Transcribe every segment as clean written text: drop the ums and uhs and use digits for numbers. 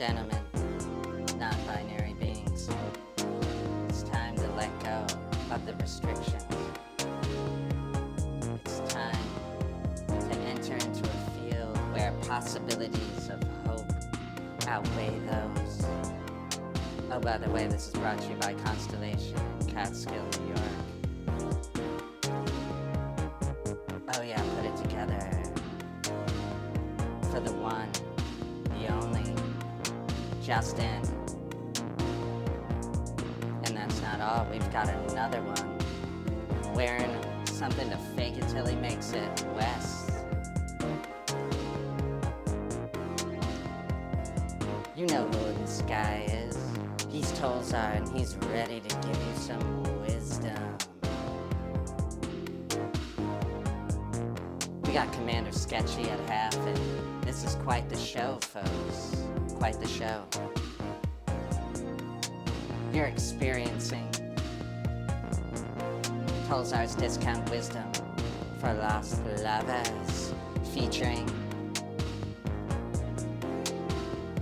gentlemen, non-binary beings, it's time to let go of the restrictions. It's time to enter into a field where possibilities of hope outweigh those. Oh, by the way, this is brought to you by Constellation in Catskill, New York. Oh yeah, put it together. For the one, the only, Justin. And that's not all, we've got another one. Wearing something to fake it till he makes it, Wes. You know who this guy is. He's Tollzar and he's ready to give you some wisdom. We got Commander Sketchy at half and this is quite the show, folks. Quite the show. You're experiencing Tollzar's Discount Wisdom for Lost Lovers, featuring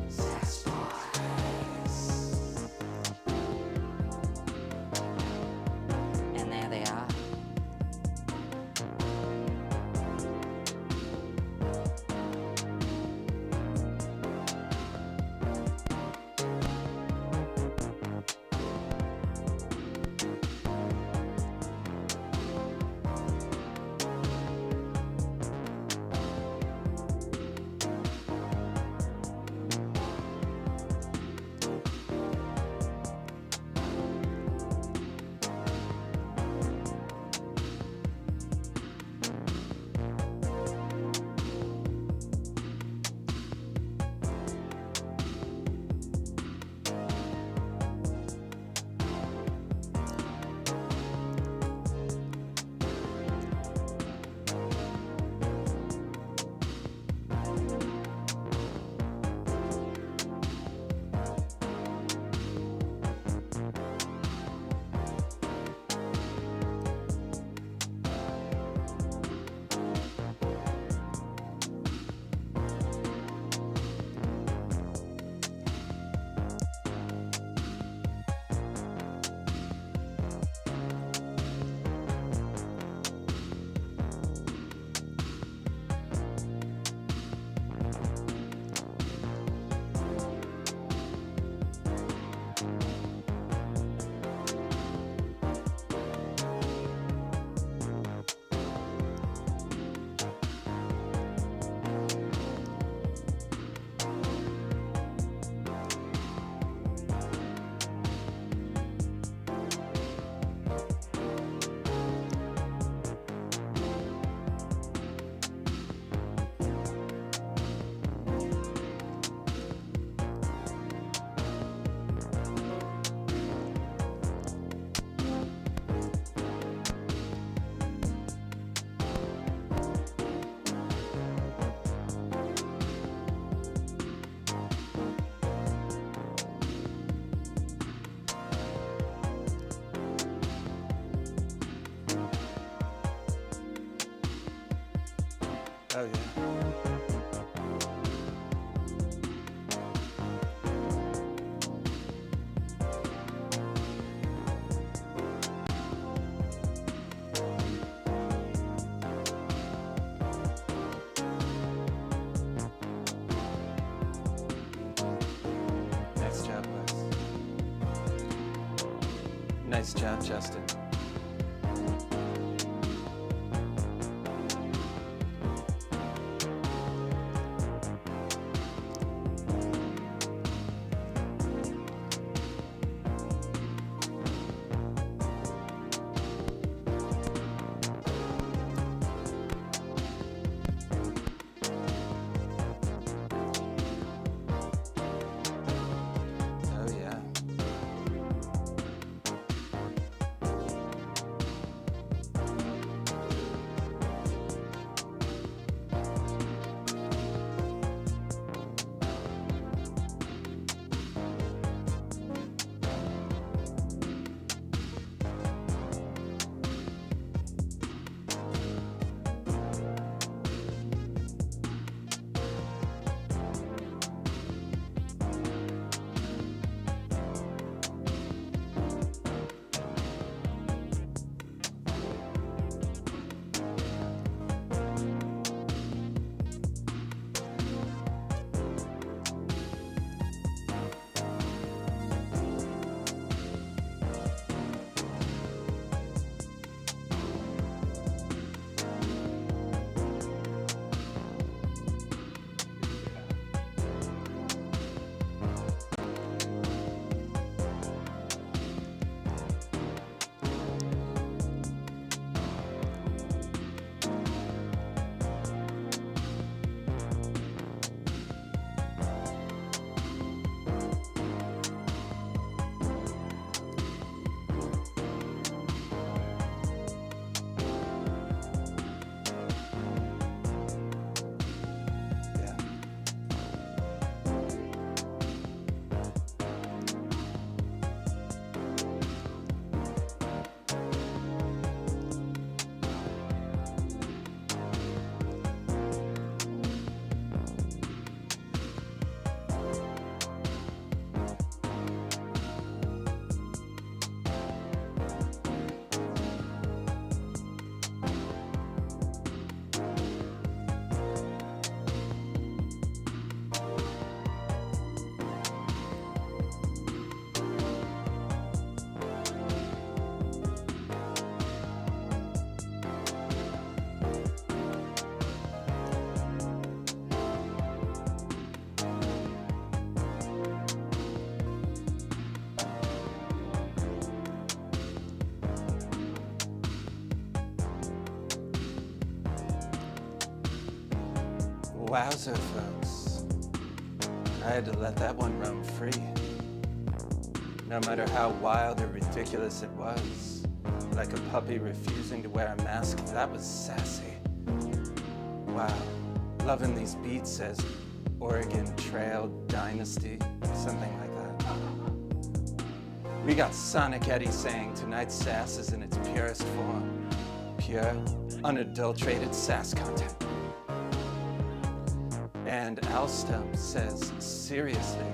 Sex Boys. And there they are. Oh yeah. Nice job, Wes. Nice job, Justin. Oh yeah. Wowzer, folks. I had to let that one roam free. No matter how wild or ridiculous it was, like a puppy refusing to wear a mask, that was sassy. Wow, loving these beats says Oregon Trail Dynasty, something like that. We got Sonic Eddie saying tonight's sass is in its purest form. Pure, unadulterated sass content. And Al Stump says, seriously,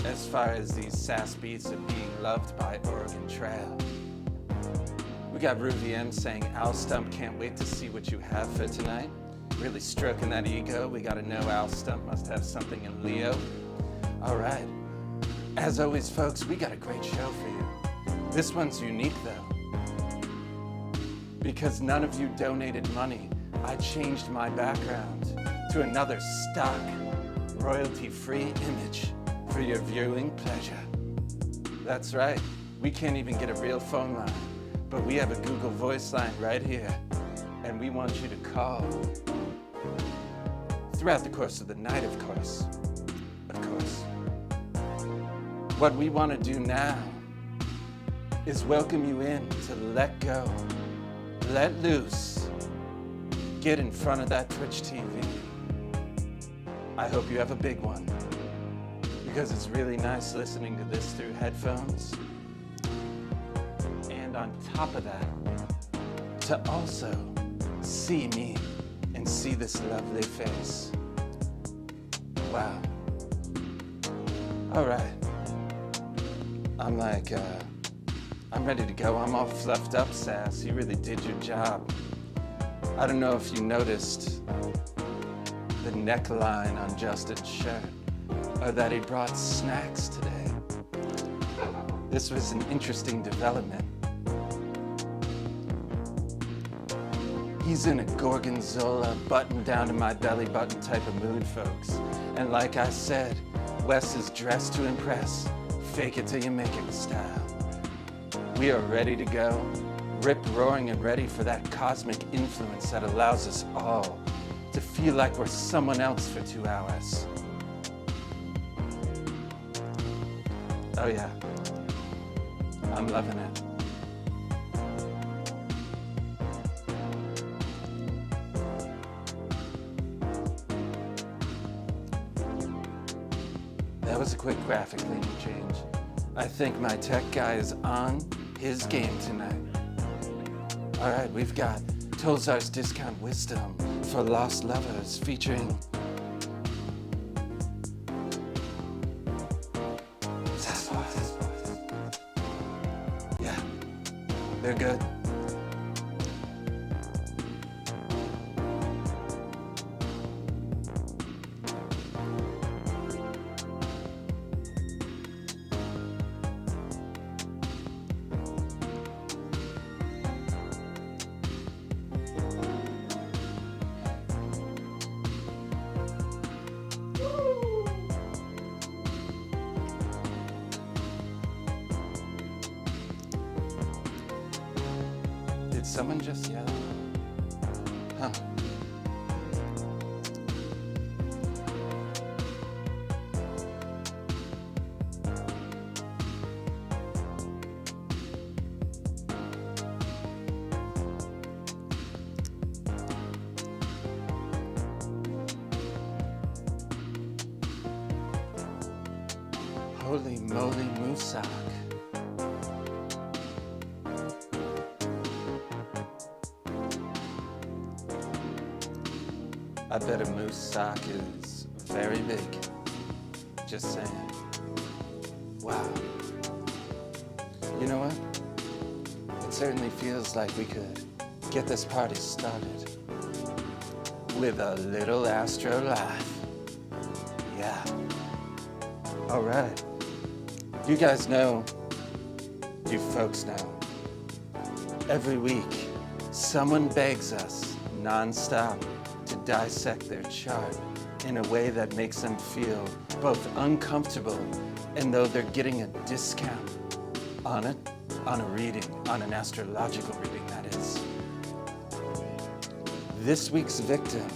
as far as these sass beats are being loved by Oregon Trail. We got Ruby M saying, Al Stump can't wait to see what you have for tonight. Really stroking that ego. We gotta know Al Stump must have something in Leo. All right. As always, folks, we got a great show for you. This one's unique, though. Because none of you donated money, I changed my background to another stock, royalty-free image for your viewing pleasure. That's right. We can't even get a real phone line, but we have a Google Voice line right here, and we want you to call. Throughout the course of the night, of course. Of course. What we want to do now is welcome you in to let go, let loose, get in front of that Twitch TV. I hope you have a big one, because it's really nice listening to this through headphones. And on top of that, to also see me and see this lovely face. Wow. All right. I'm ready to go. I'm all fluffed up, Sass. You really did your job. I don't know if you noticed the neckline on Justin's shirt, or that he brought snacks today. This was an interesting development. He's in a Gorgonzola button down to my belly button type of mood, folks. And like I said, Wes is dressed to impress. Fake it till you make it style. We are ready to go, rip-roaring and ready for that cosmic influence that allows us all to feel like we're someone else for 2 hours. Oh yeah, I'm loving it. That was a quick graphic cleaning change. I think my tech guy is on his game tonight. All right, we've got Tollzar's Discount Wisdom for Lost Lovers featuring yeah, they're good. Did someone just yell? Huh. Holy moly, Moosock. I bet a moose sock is very big. Just saying. Wow. You know what? It certainly feels like we could get this party started with a little Astro Life. Yeah. All right. You guys know, you folks know, every week someone begs us nonstop to dissect their chart in a way that makes them feel both uncomfortable and though they're getting a discount on it, on a reading, on an astrological reading, that is. This week's victim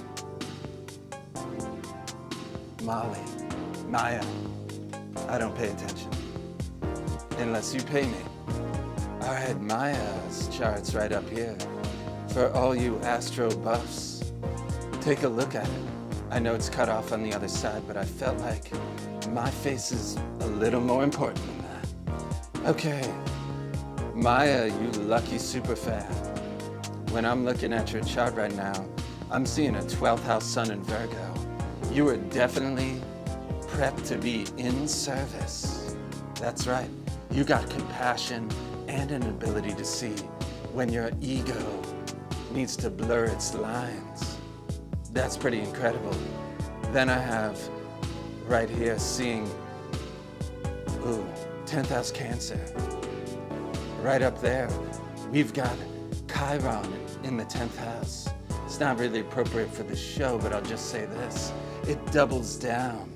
Molly, Maya. I don't pay attention. Unless you pay me. All right, Maya's chart's right up here. For all you astro buffs, take a look at it. I know it's cut off on the other side, but I felt like my face is a little more important than that. Okay, Maya, you lucky superfan. When I'm looking at your chart right now, I'm seeing a 12th house sun in Virgo. You are definitely prepped to be in service. That's right. You got compassion and an ability to see when your ego needs to blur its lines. That's pretty incredible. Then I have right here seeing, 10th house Cancer. Right up there, we've got Chiron in the 10th house. It's not really appropriate for this show, but I'll just say this. It doubles down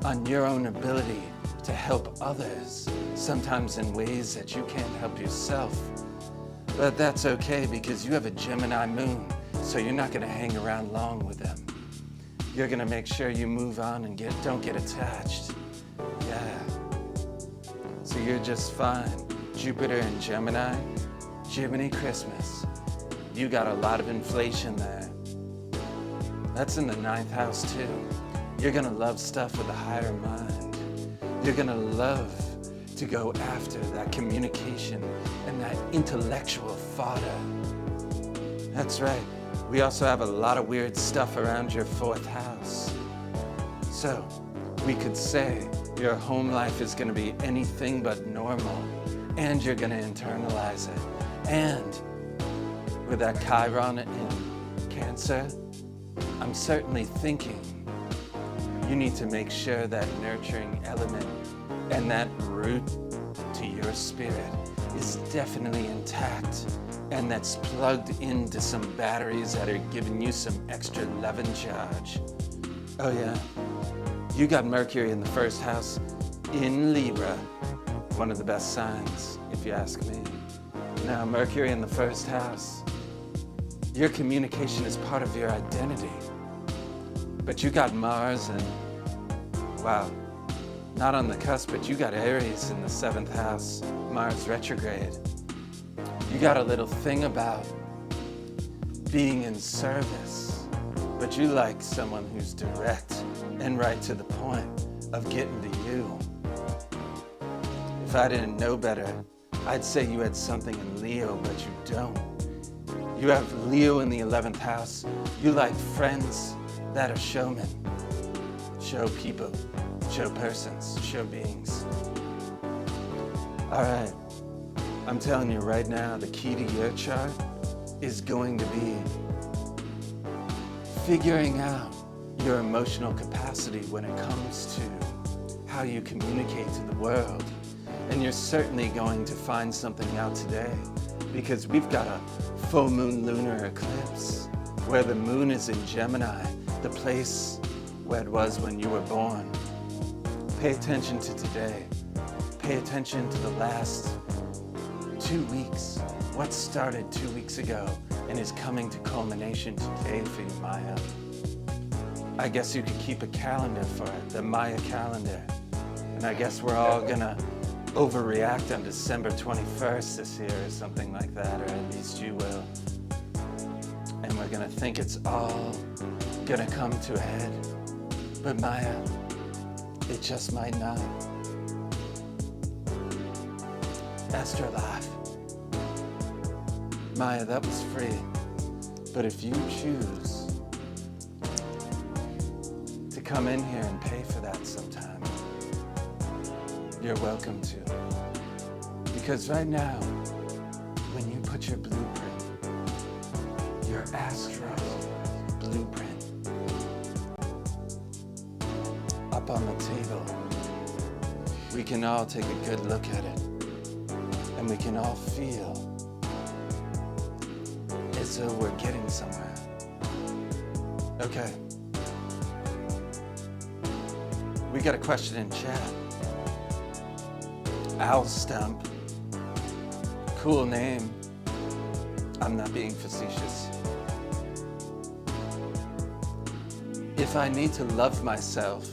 on your own ability to help others, sometimes in ways that you can't help yourself. But that's okay because you have a Gemini moon, so you're not gonna hang around long with them. You're gonna make sure you move on and don't get attached. Yeah. So you're just fine. Jupiter and Gemini, Jiminy Christmas. You got a lot of inflation there. That's in the 9th house too. You're gonna love stuff with a higher mind. You're gonna love to go after that communication and that intellectual fodder. That's right. We also have a lot of weird stuff around your 4th house. So we could say your home life is gonna be anything but normal, and you're gonna internalize it. And with that Chiron in Cancer, I'm certainly thinking you need to make sure that nurturing element and that root to your spirit is definitely intact, and that's plugged into some batteries that are giving you some extra love and charge. Oh yeah, you got Mercury in the 1st house in Libra, one of the best signs, if you ask me. Now, Mercury in the 1st house, your communication is part of your identity. But you got Mars and, wow, not on the cusp, but you got Aries in the 7th house, Mars retrograde. You got a little thing about being in service, but you like someone who's direct and right to the point of getting to you. If I didn't know better, I'd say you had something in Leo, but you don't. You have Leo in the 11th house. You like friends that are showmen, show people, show persons, show beings. All right, I'm telling you right now, the key to your chart is going to be figuring out your emotional capacity when it comes to how you communicate to the world. And you're certainly going to find something out today because we've got a full moon lunar eclipse where the moon is in Gemini, the place where it was when you were born. Pay attention to today. Pay attention to the last 2 weeks. What started 2 weeks ago and is coming to culmination today for you, Maya. I guess you could keep a calendar for it, the Maya calendar. And I guess we're all gonna overreact on December 21st this year or something like that, or at least you will. And we're gonna think it's all gonna come to a head. But Maya, it just might not. Astrolife. Maya, that was free. But if you choose to come in here and pay for that sometime, you're welcome to. Because right now, when you put your blueprint, your astro blueprint, up on the table, we can all take a good look at it. And we can all feel as though we're getting somewhere. Okay. We got a question in chat. Owl Stump. Cool name. I'm not being facetious. If I need to love myself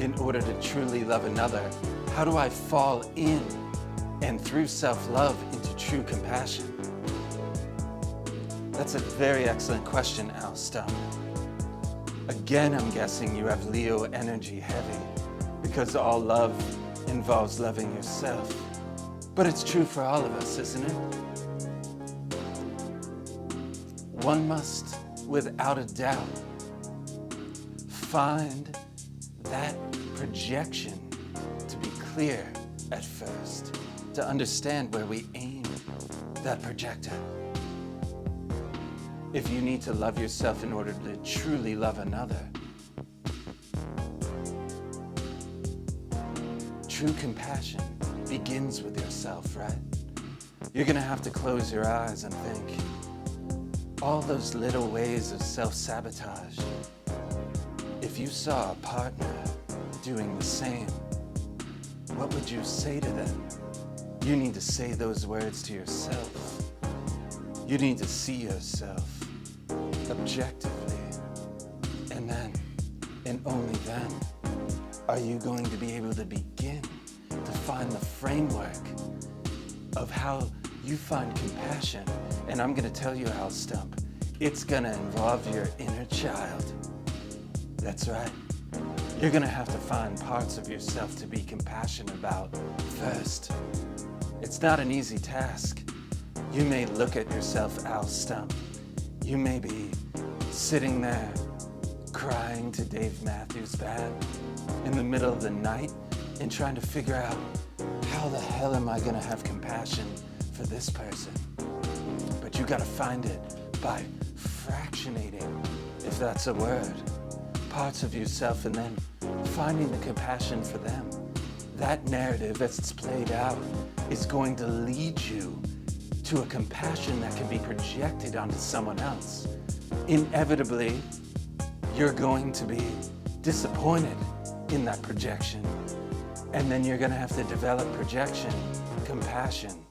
in order to truly love another, how do I fall in and through self-love into true compassion? That's a very excellent question, Al Stump. Again, I'm guessing you have Leo energy heavy because all love involves loving yourself. But it's true for all of us, isn't it? One must, without a doubt, find that projection to be clear at first, to understand where we aim that projector. If you need to love yourself in order to truly love another, true compassion begins with yourself, right? You're gonna have to close your eyes and think, all those little ways of self-sabotage. If you saw a partner doing the same, what would you say to them? You need to say those words to yourself. You need to see yourself objectively. And then, and only then, are you going to be able to begin to find the framework of how you find compassion. And I'm gonna tell you, Al Stump, it's gonna involve your inner child. That's right. You're gonna have to find parts of yourself to be compassionate about first. It's not an easy task. You may look at yourself, Al Stump. You may be sitting there crying to Dave Matthews Band in the middle of the night and trying to figure out, how the hell am I gonna have compassion for this person? But you gotta find it by fractionating, if that's a word, parts of yourself and then finding the compassion for them. That narrative, as it's played out, is going to lead you to a compassion that can be projected onto someone else. Inevitably, you're going to be disappointed in that projection. And then you're gonna have to develop projection, compassion,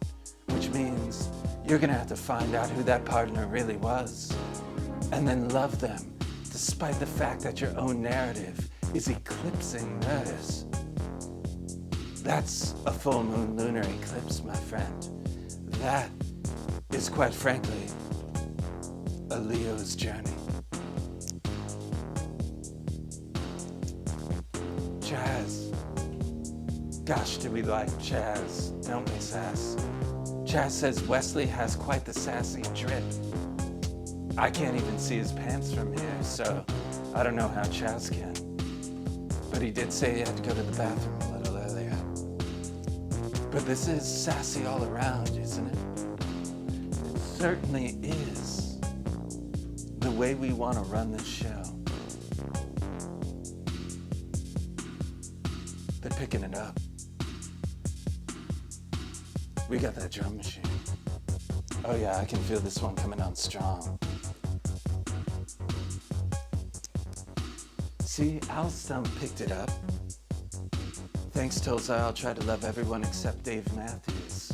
which means you're gonna have to find out who that partner really was and then love them, despite the fact that your own narrative is eclipsing theirs. That's a full moon lunar eclipse, my friend. That is, quite frankly, a Leo's journey. Chaz. Gosh, do we like Chaz, don't we, Sass? Chaz says Wesley has quite the sassy drip. I can't even see his pants from here, so I don't know how Chaz can. But he did say he had to go to the bathroom a little earlier. But this is sassy all around, isn't it? It certainly is the way we want to run this show. They're picking it up. We got that drum machine. Oh yeah, I can feel this one coming on strong. See, Al Stump picked it up. Thanks, Tollzar, I'll try to love everyone except Dave Matthews.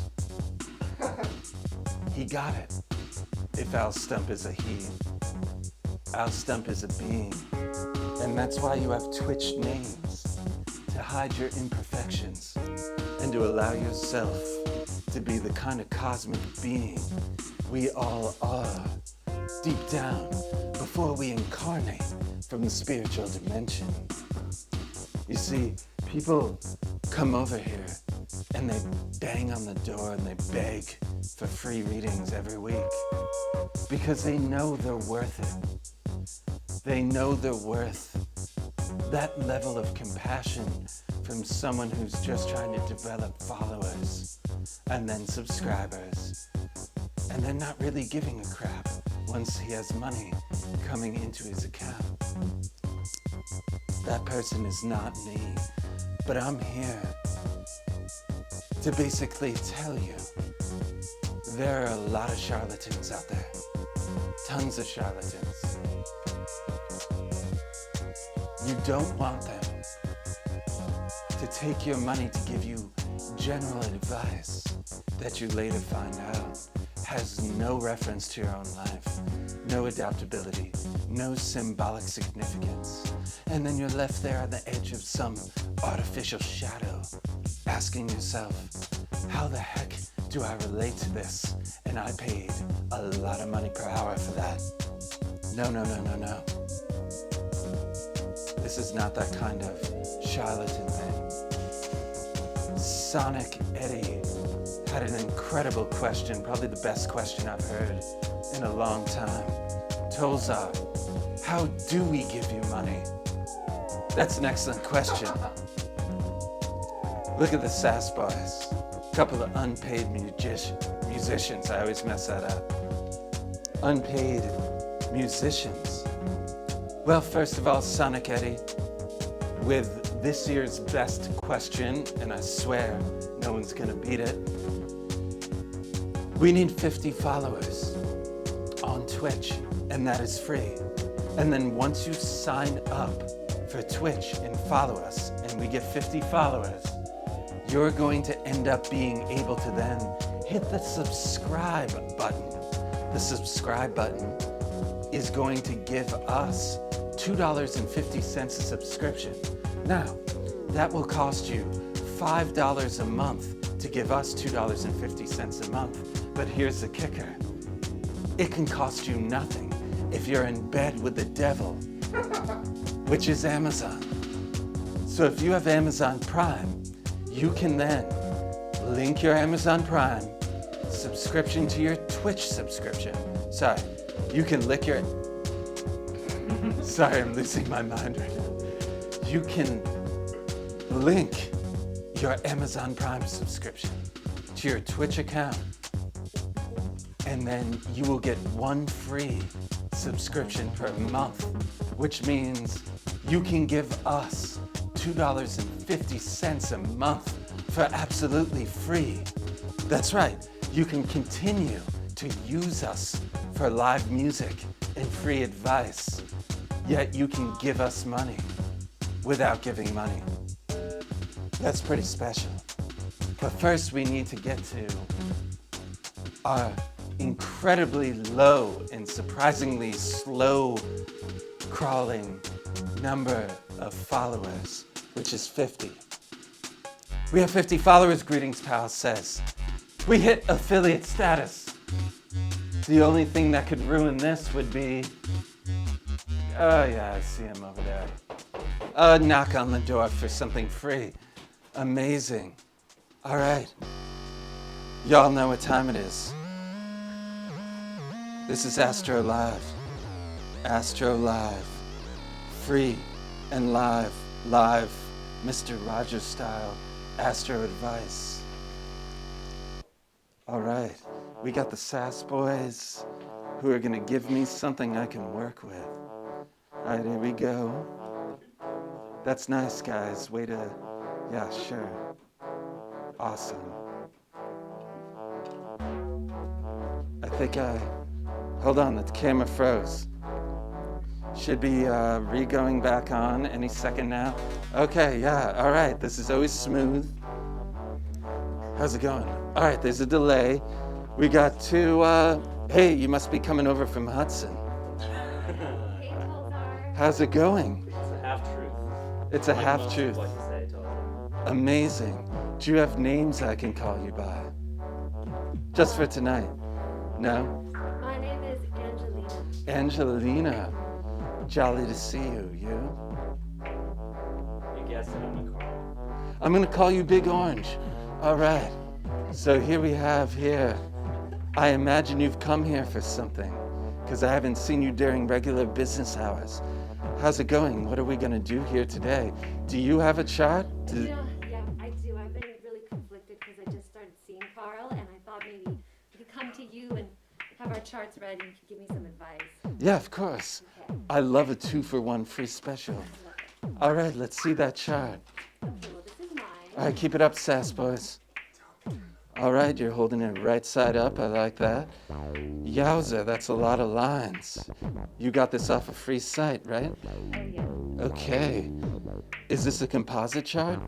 He got it. If Al Stump is a he, Al Stump is a being. And that's why you have twitched names, to hide your imperfections and to allow yourself to be the kind of cosmic being we all are deep down before we incarnate from the spiritual dimension. You see, people come over here and they bang on the door and they beg for free readings every week because they know they're worth it. They know they're worth that level of compassion from someone who's just trying to develop followers and then subscribers. And they're not really giving a crap once he has money coming into his account. That person is not me, but I'm here to basically tell you there are a lot of charlatans out there. Tons of charlatans. You don't want them to take your money to give you general advice that you later find out has no reference to your own life, no adaptability, no symbolic significance. And then you're left there on the edge of some artificial shadow, asking yourself, how the heck do I relate to this? And I paid a lot of money per hour for that. No. This is not that kind of charlatan thing. Sonic Eddie had an incredible question, probably the best question I've heard in a long time. Tollzar, how do we give you money? That's an excellent question. Look at the Sass Boys. A couple of unpaid musicians. I always mess that up. Unpaid musicians. Well, first of all, Sonic Eddie, with this year's best question, and I swear no one's gonna beat it. We need 50 followers on Twitch, and that is free. And then once you sign up for Twitch and follow us, and we get 50 followers, you're going to end up being able to then hit the subscribe button. The subscribe button is going to give us $2.50 a subscription. Now, that will cost you $5 a month to give us $2.50 a month. But here's the kicker. It can cost you nothing if you're in bed with the devil, which is Amazon. So if you have Amazon Prime, you can then link your Amazon Prime subscription to your Twitch subscription. Sorry, you can lick your... Sorry, I'm losing my mind right now. You can link your Amazon Prime subscription to your Twitch account, and then you will get one free subscription per month, which means you can give us $2.50 a month for absolutely free. That's right, you can continue to use us for live music and free advice, yet you can give us money without giving money. That's pretty special. But first we need to get to our incredibly low and surprisingly slow crawling number of followers, which is 50. We have 50 followers, Greetings Pal says. We hit affiliate status. The only thing that could ruin this would be, oh yeah, I see him over there. A knock on the door for something free. Amazing. All right. Y'all know what time it is. This is Astro Live. Astro Live. Free and live. Live. Mr. Rogers style. Astro advice. All right. We got the Sass Boys who are going to give me something I can work with. All right, here we go. That's nice, guys. Way to... Yeah, sure. Awesome. I think hold on, the camera froze. Should be re-going back on any second now. Okay, yeah, all right. This is always smooth. How's it going? All right, there's a delay. We got two, hey, you must be coming over from Hudson. Hey, Tollzar. How's it going? It's a half-truth. It's a half-truth. Like to say, Tollzar. Amazing. Do you have names I can call you by? Just for tonight? No? My name is Angelina. Angelina. Jolly to see you. You? You guessed it, I'm Carl. I'm gonna call you Big Orange. All right. So here we have here. I imagine you've come here for something, because I haven't seen you during regular business hours. How's it going? What are we gonna do here today? Do you have a chart? Yeah, I do. I've been really conflicted because I just started seeing Carl, and I thought maybe we could come to you and have our charts ready and you could give me some advice. Yeah, of course. Okay. I love a 2-for-1 free special. Love it. All right, let's see that chart. Okay, well, this is mine. All right, keep it up, Sass Boys. All right, you're holding it right side up. I like that. Yowza, that's a lot of lines. You got this off a free site, right? Oh, yeah. Okay. Is this a composite chart?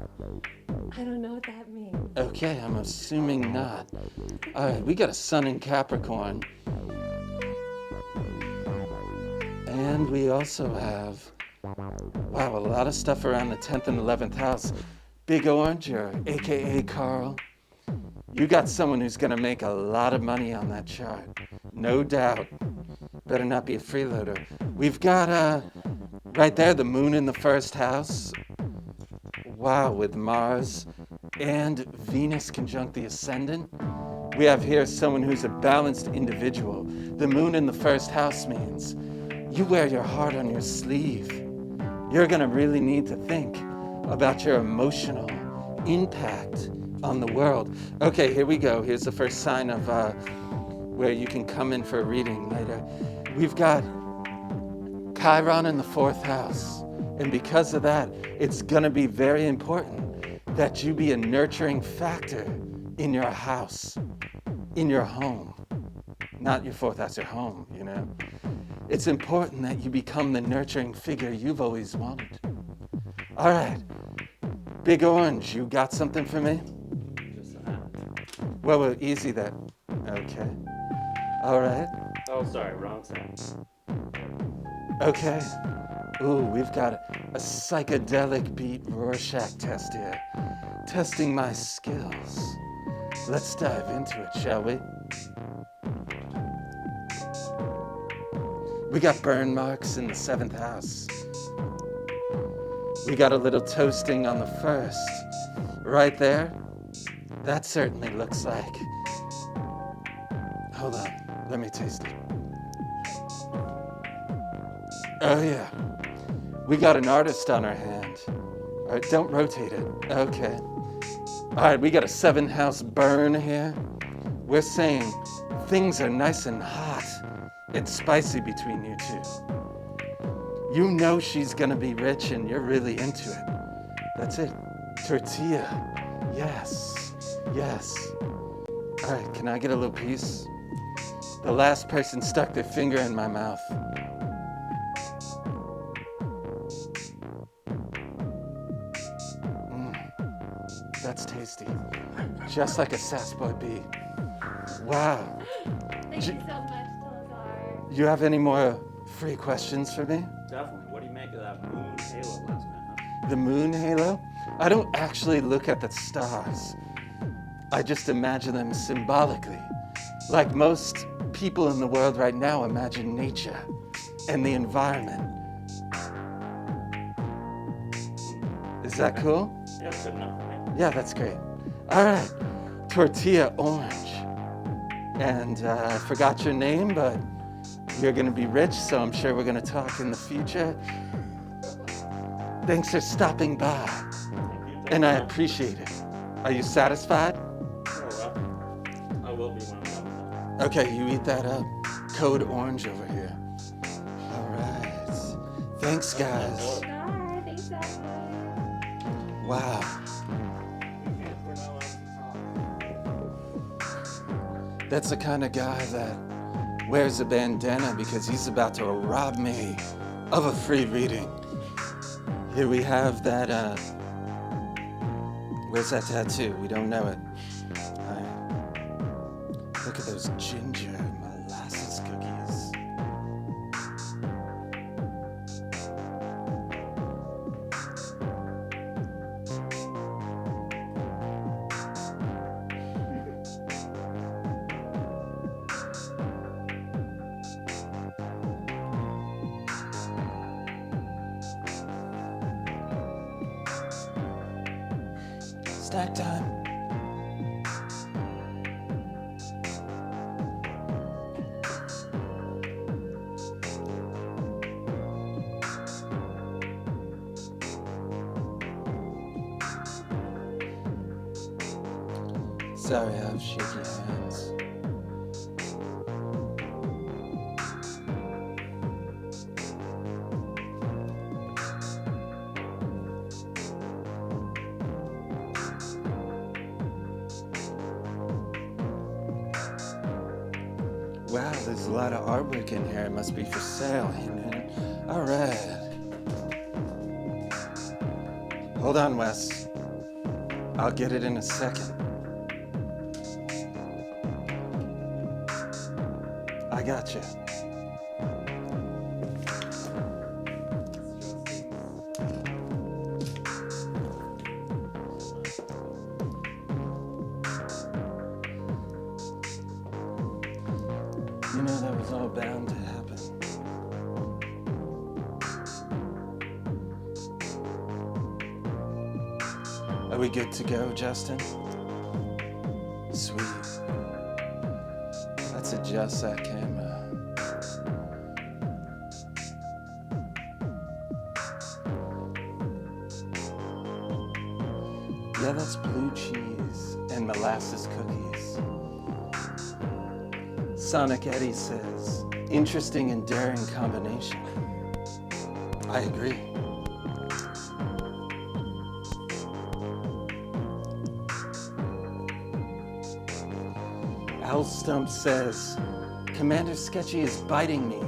I don't know what that means. Okay, I'm assuming not. All right, we got a sun in Capricorn. And we also have Wow, a lot of stuff around the 10th and 11th house. Big Orange, or AKA Carl, you got someone who's gonna make a lot of money on that chart. No doubt. Better not be a freeloader. We've got, right there, the moon in the first house. Wow, with Mars and Venus conjunct the ascendant. We have here someone who's a balanced individual. The moon in the first house means you wear your heart on your sleeve. You're gonna really need to think about your emotional impact on the world. Okay, here we go. Here's the first sign of where you can come in for a reading later. We've got Chiron in the fourth house. And because of that, it's gonna be very important that you be a nurturing factor in your house, in your home. Not your fourth house, your home, you know? It's important that you become the nurturing figure you've always wanted. All right, Big Orange, you got something for me? Just a hat. Well, easy that. Okay. All right. Oh, sorry, wrong sentence. Okay. Ooh, we've got a psychedelic beat Rorschach test here. Testing my skills. Let's dive into it, shall we? We got burn marks in the seventh house. We got a little toasting on the first. Right there. That certainly looks like. Hold on, let me taste it. Oh yeah. We got an artist on our hand. All right, don't rotate it. Okay. All right, we got a 7-house burn here. We're saying things are nice and hot and spicy between you two. You know she's gonna be rich and you're really into it. That's it. Tortilla. Yes. Yes. All right, can I get a little piece? The last person stuck their finger in my mouth. That's tasty. Just like a sass boy bee. Wow. Thank you so much, Tollzar. You have any more free questions for me? Definitely. What do you make of that moon halo last night, huh? The moon halo? I don't actually look at the stars. I just imagine them symbolically. Like most people in the world right now imagine nature and the environment. Is that cool? Yeah, that's good enough for me. Yeah, that's great. All right, Tortilla Orange. And I forgot your name, but you're gonna be rich, so I'm sure we're gonna talk in the future. Thanks for stopping by, and I appreciate it. Are you satisfied? I will be when I'm done. Okay, you eat that up. Code Orange over here. All right. Thanks, guys. Bye. Thanks so much. Wow. That's the kind of guy that wears a bandana because he's about to rob me of a free reading. Here we have that, where's that tattoo? We don't know it. All right. Look at those ginger molasses cookies. Snack time. Sorry, I have shaky hands. Wow, there's a lot of artwork in here. It must be for sale, you know? All right. Hold on, Wes. I'll get it in a second. I got you. You know, that was all bound to happen. Are we good to go, Justin? Sweet. Let's adjust that camera. Yeah, that's blue cheese and molasses cookies. Sonic Eddie says, interesting, enduring combination. I agree. Al Stump says, Commander Sketchy is biting me.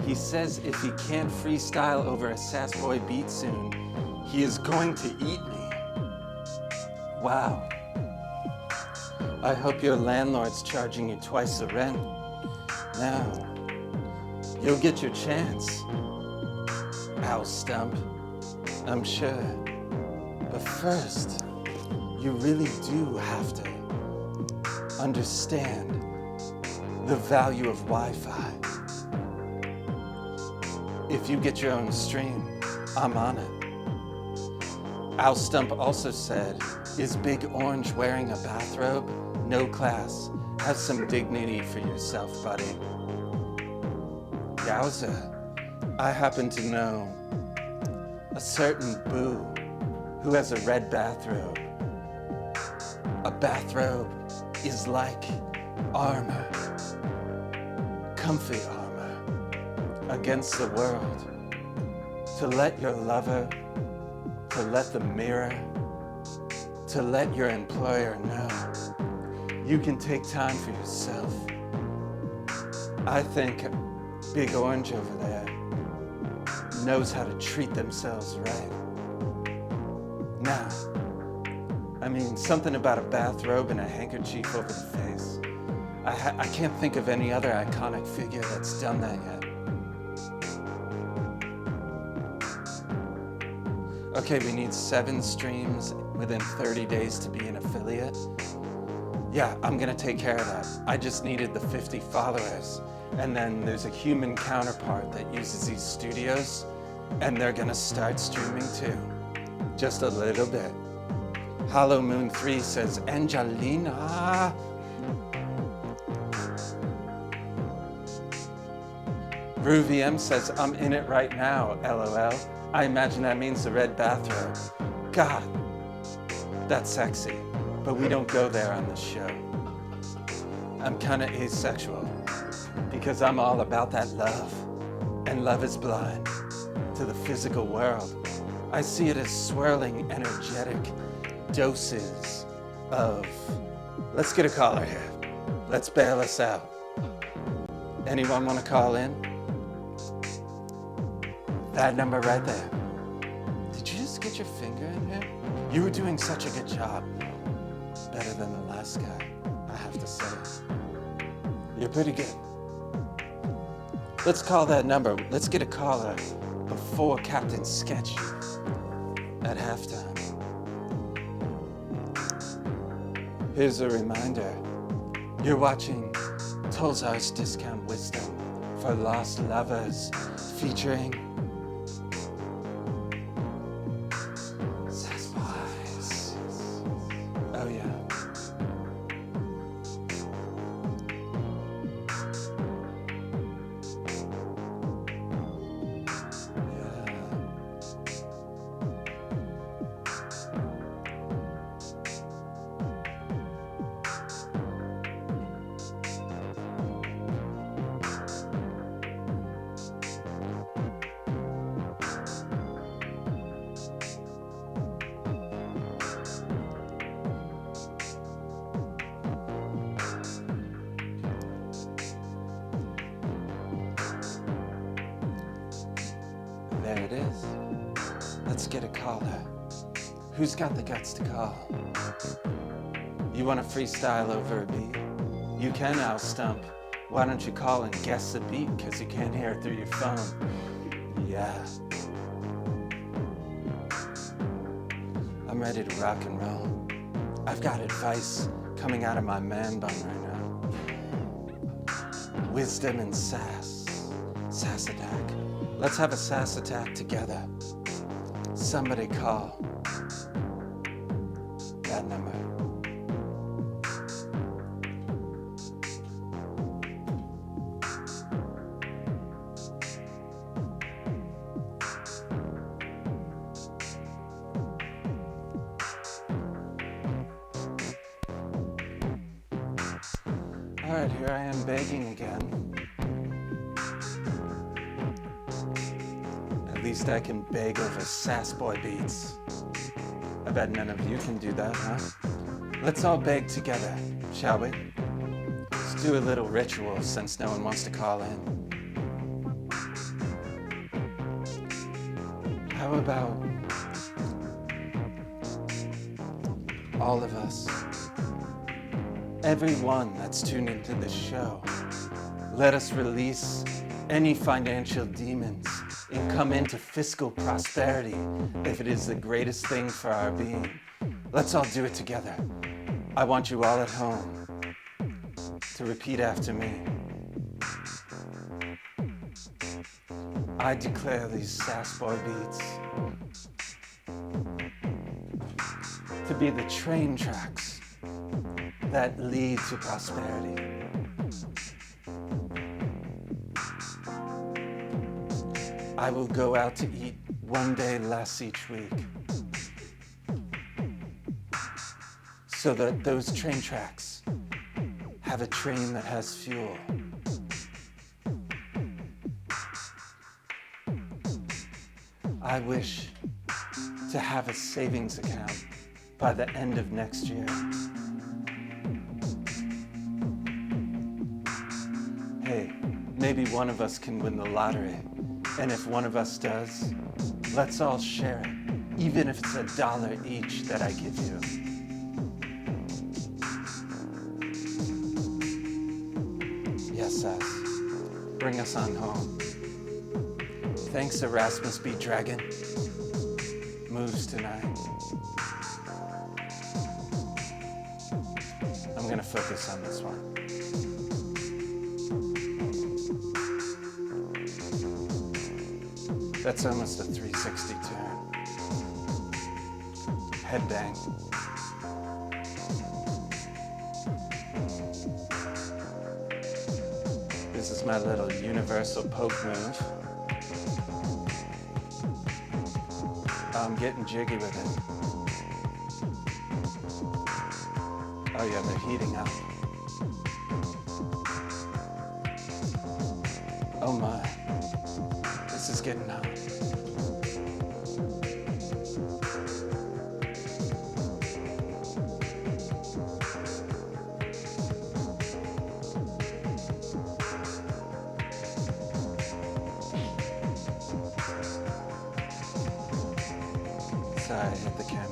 He says if he can't freestyle over a Sass Boy beat soon, he is going to eat me. Wow. I hope your landlord's charging you twice the rent. Now, you'll get your chance, Al Stump, I'm sure. But first, you really do have to understand the value of Wi-Fi. If you get your own stream, I'm on it. Al Stump also said, is Big Orange wearing a bathrobe? No class. Have some dignity for yourself, buddy. Yowza. I happen to know a certain boo who has a red bathrobe. A bathrobe is like armor, comfy armor against the world. To let your lover, to let the mirror, to let your employer know you can take time for yourself. I think Big Orange over there knows how to treat themselves right. Now, I mean, something about a bathrobe and a handkerchief over the face. I can't think of any other iconic figure that's done that yet. Okay, we need 7 streams within 30 days to be an affiliate. Yeah, I'm gonna take care of that. I just needed the 50 followers. And then there's a human counterpart that uses these studios, and they're gonna start streaming too. Just a little bit. Hollow Moon 3 says, Angelina. Groovy M says, I'm in it right now, LOL. I imagine that means the red bathrobe. God, that's sexy, but we don't go there on this show. I'm kinda asexual because I'm all about that love, and love is blind to the physical world. I see it as swirling, energetic doses of, let's get a caller here. Let's bail us out. Anyone want to call in? That number right there. Did you just get your finger in here? You were doing such a good job. Better than the last guy, I have to say. You're pretty good. Let's call that number. Let's get a caller before Captain Sketch at halftime. Here's a reminder. You're watching Tollzar's Discount Wisdom for Lost Lovers featuring Sass Boys. Oh yeah. There it is. Let's get a caller. Who's got the guts to call? You want to freestyle over a beat? You can, Al Stump. Why don't you call and guess the beat, because you can't hear it through your phone. Yeah. I'm ready to rock and roll. I've got advice coming out of my man bun right now. wisdom and sass. Sass attack. Let's have a sass attack together. Somebody call that number. All right, here I am begging again. At least I can beg over sass boy beats. I bet none of you can do that, huh? Let's all beg together, shall we? Let's do a little ritual since no one wants to call in. How about all of us? Everyone that's tuned into this show, let us release any financial demons and come into fiscal prosperity if it is the greatest thing for our being. Let's all do it together. I want you all at home to repeat after me. I declare these sass boy beats to be the train tracks that lead to prosperity. I will go out to eat one day less each week so that those train tracks have a train that has fuel. I wish to have a savings account by the end of next year. Hey, maybe one of us can win the lottery. And if one of us does, let's all share it, even if it's $1 each that I give you. Yes, us. Bring us on home. Thanks, Erasmus B. Dragon. Moves tonight. I'm gonna focus on this one. That's almost a 360 turn. Headbang. This is my little universal poke move. I'm getting jiggy with it. Oh yeah, they're heating up. Oh my. This is getting hot. Sorry, I hit the camera.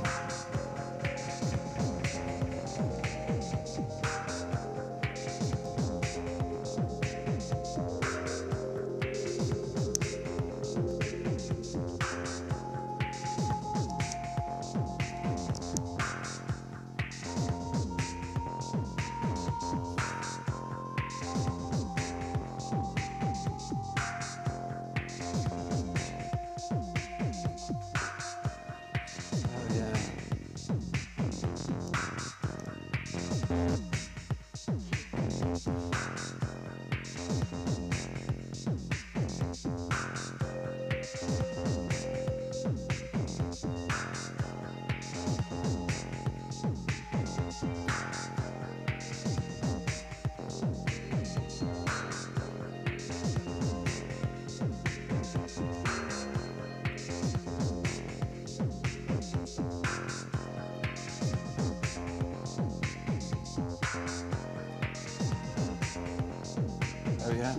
Oh yeah. Oh yeah?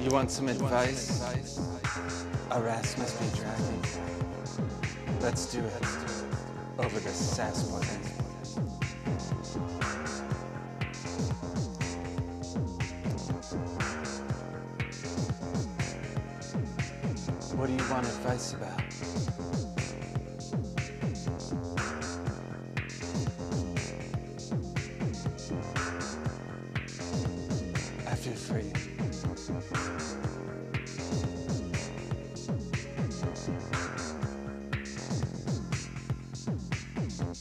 You want some advice? Erasmus B. Dragon. Let's do it. Over the sass button. What do you want advice about?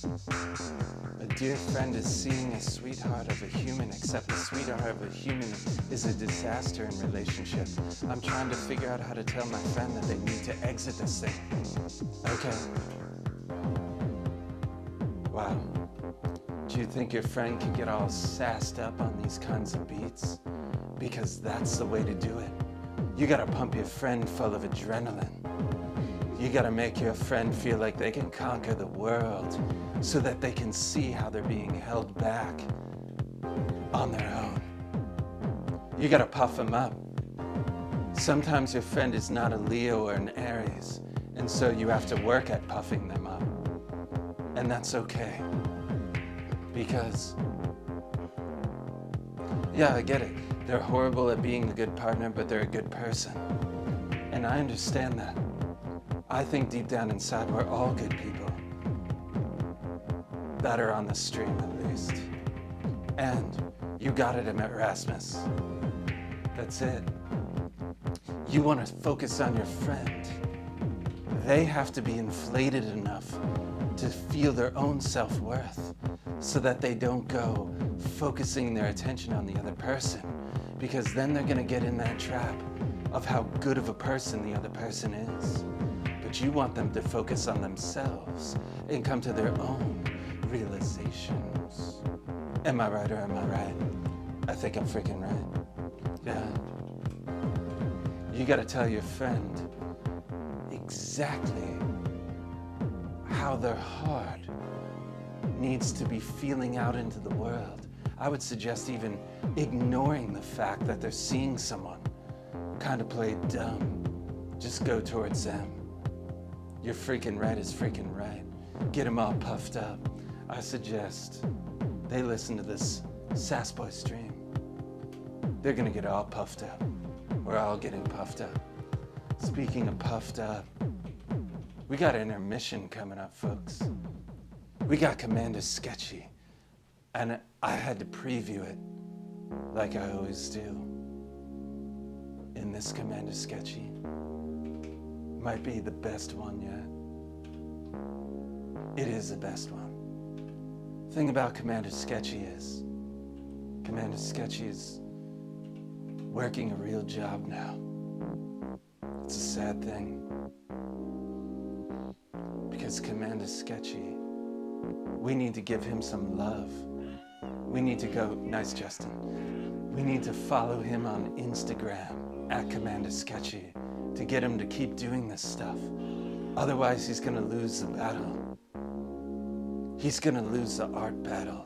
A dear friend is seeing a sweetheart of a human, except a sweetheart of a human is a disaster in relationship. I'm trying to figure out how to tell my friend that they need to exit this thing. Okay. Wow. Do you think your friend can get all sassed up on these kinds of beats? Because that's the way to do it. You gotta pump your friend full of adrenaline. You gotta make your friend feel like they can conquer the world so that they can see how they're being held back on their own. You gotta puff them up. Sometimes your friend is not a Leo or an Aries, and so you have to work at puffing them up. And that's okay. Because, yeah, I get it. They're horrible at being a good partner, but they're a good person. And I understand that. I think deep down inside we're all good people. That are on the stream at least. And you got it at Erasmus. That's it. You want to focus on your friend. They have to be inflated enough to feel their own self-worth so that they don't go focusing their attention on the other person, because then they're going to get in that trap of how good of a person the other person is. But you want them to focus on themselves and come to their own realizations. Am I right or am I right? I think I'm freaking right. Yeah. You gotta tell your friend exactly how their heart needs to be feeling out into the world. I would suggest even ignoring the fact that they're seeing someone. Kind of play dumb. Just go towards them. Your freaking right is freaking right. Get them all puffed up. I suggest they listen to this Sass Boy stream. They're gonna get all puffed up. We're all getting puffed up. Speaking of puffed up, we got an intermission coming up, folks. We got Commander Sketchy, and I had to preview it like I always do. In this Commander Sketchy, might be the best one yet. It is the best one. Thing about Commander Sketchy is, Commander Sketchy is working a real job now. It's a sad thing. Because Commander Sketchy, we need to give him some love. We need to go, nice Justin. We need to follow him on Instagram at Commander Sketchy to get him to keep doing this stuff. Otherwise, he's gonna lose the battle. He's gonna lose the art battle.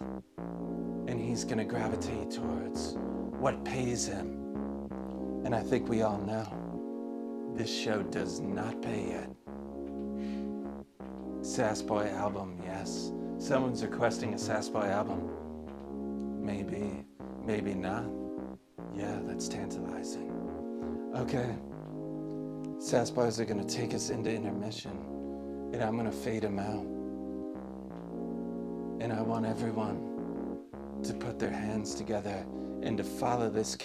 And he's gonna gravitate towards what pays him. And I think we all know, this show does not pay yet. Sass Boy album, yes. Someone's requesting a Sass Boy album. Maybe, maybe not. Yeah, that's tantalizing. Okay. Sass Boys are gonna take us into intermission, and I'm gonna fade them out. And I want everyone to put their hands together and to follow this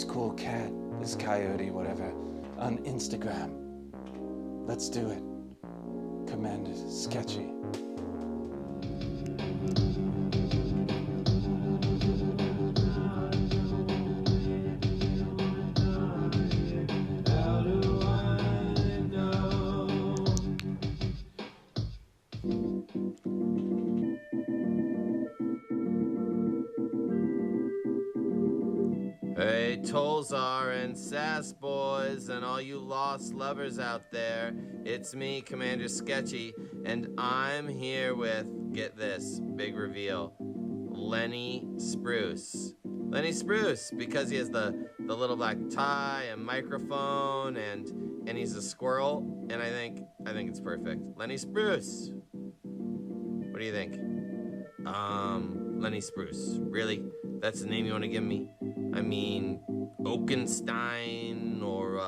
cool cat, this coyote, whatever, on Instagram. Let's do it. Commander Sketchy. Hey, Tollzar and Sass Boys and all you lost lovers out there, it's me, Commander Sketchy, and I'm here with, get this, big reveal, Lenny Spruce. Lenny Spruce, because he has the little black tie and microphone and he's a squirrel, and I think it's perfect. Lenny Spruce. What do you think? Lenny Spruce. Really? That's the name you want to give me? I mean, Oakenstein or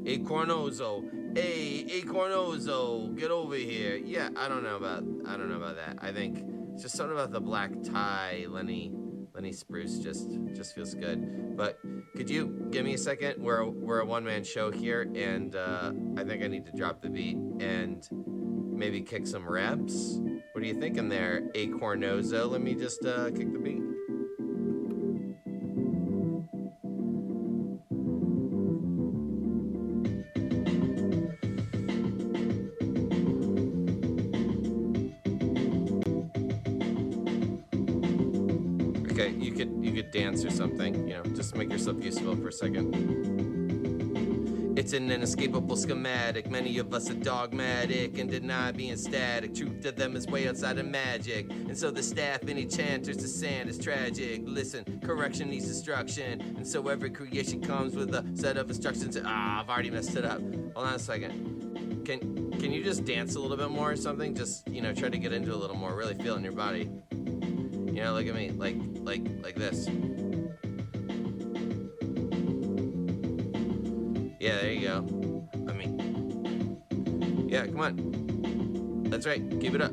Acornozo. Hey, Acornozo, get over here. Yeah, I don't know about that. I think it's just something about the black tie, Lenny Spruce just feels good. But could you give me a second? We're a one-man show here, and I think I need to drop the beat and maybe kick some reps. What What are you thinking there, Acornozo? Let me just kick the beat. Okay, you could dance or something, you know, just make yourself useful for a second. It's an inescapable schematic. Many of us are dogmatic and deny being static. Truth to them is way outside of magic. And so the staff and enchanters to sand is tragic. Listen, correction needs destruction. And so every creation comes with a set of instructions. I've already messed it up. Hold on a second. Can you just dance a little bit more or something? Just, you know, try to get into a little more. Really feel it in your body. You know, look at me. Like this. Yeah, there you go. I mean, yeah, come on. That's right. Keep it up.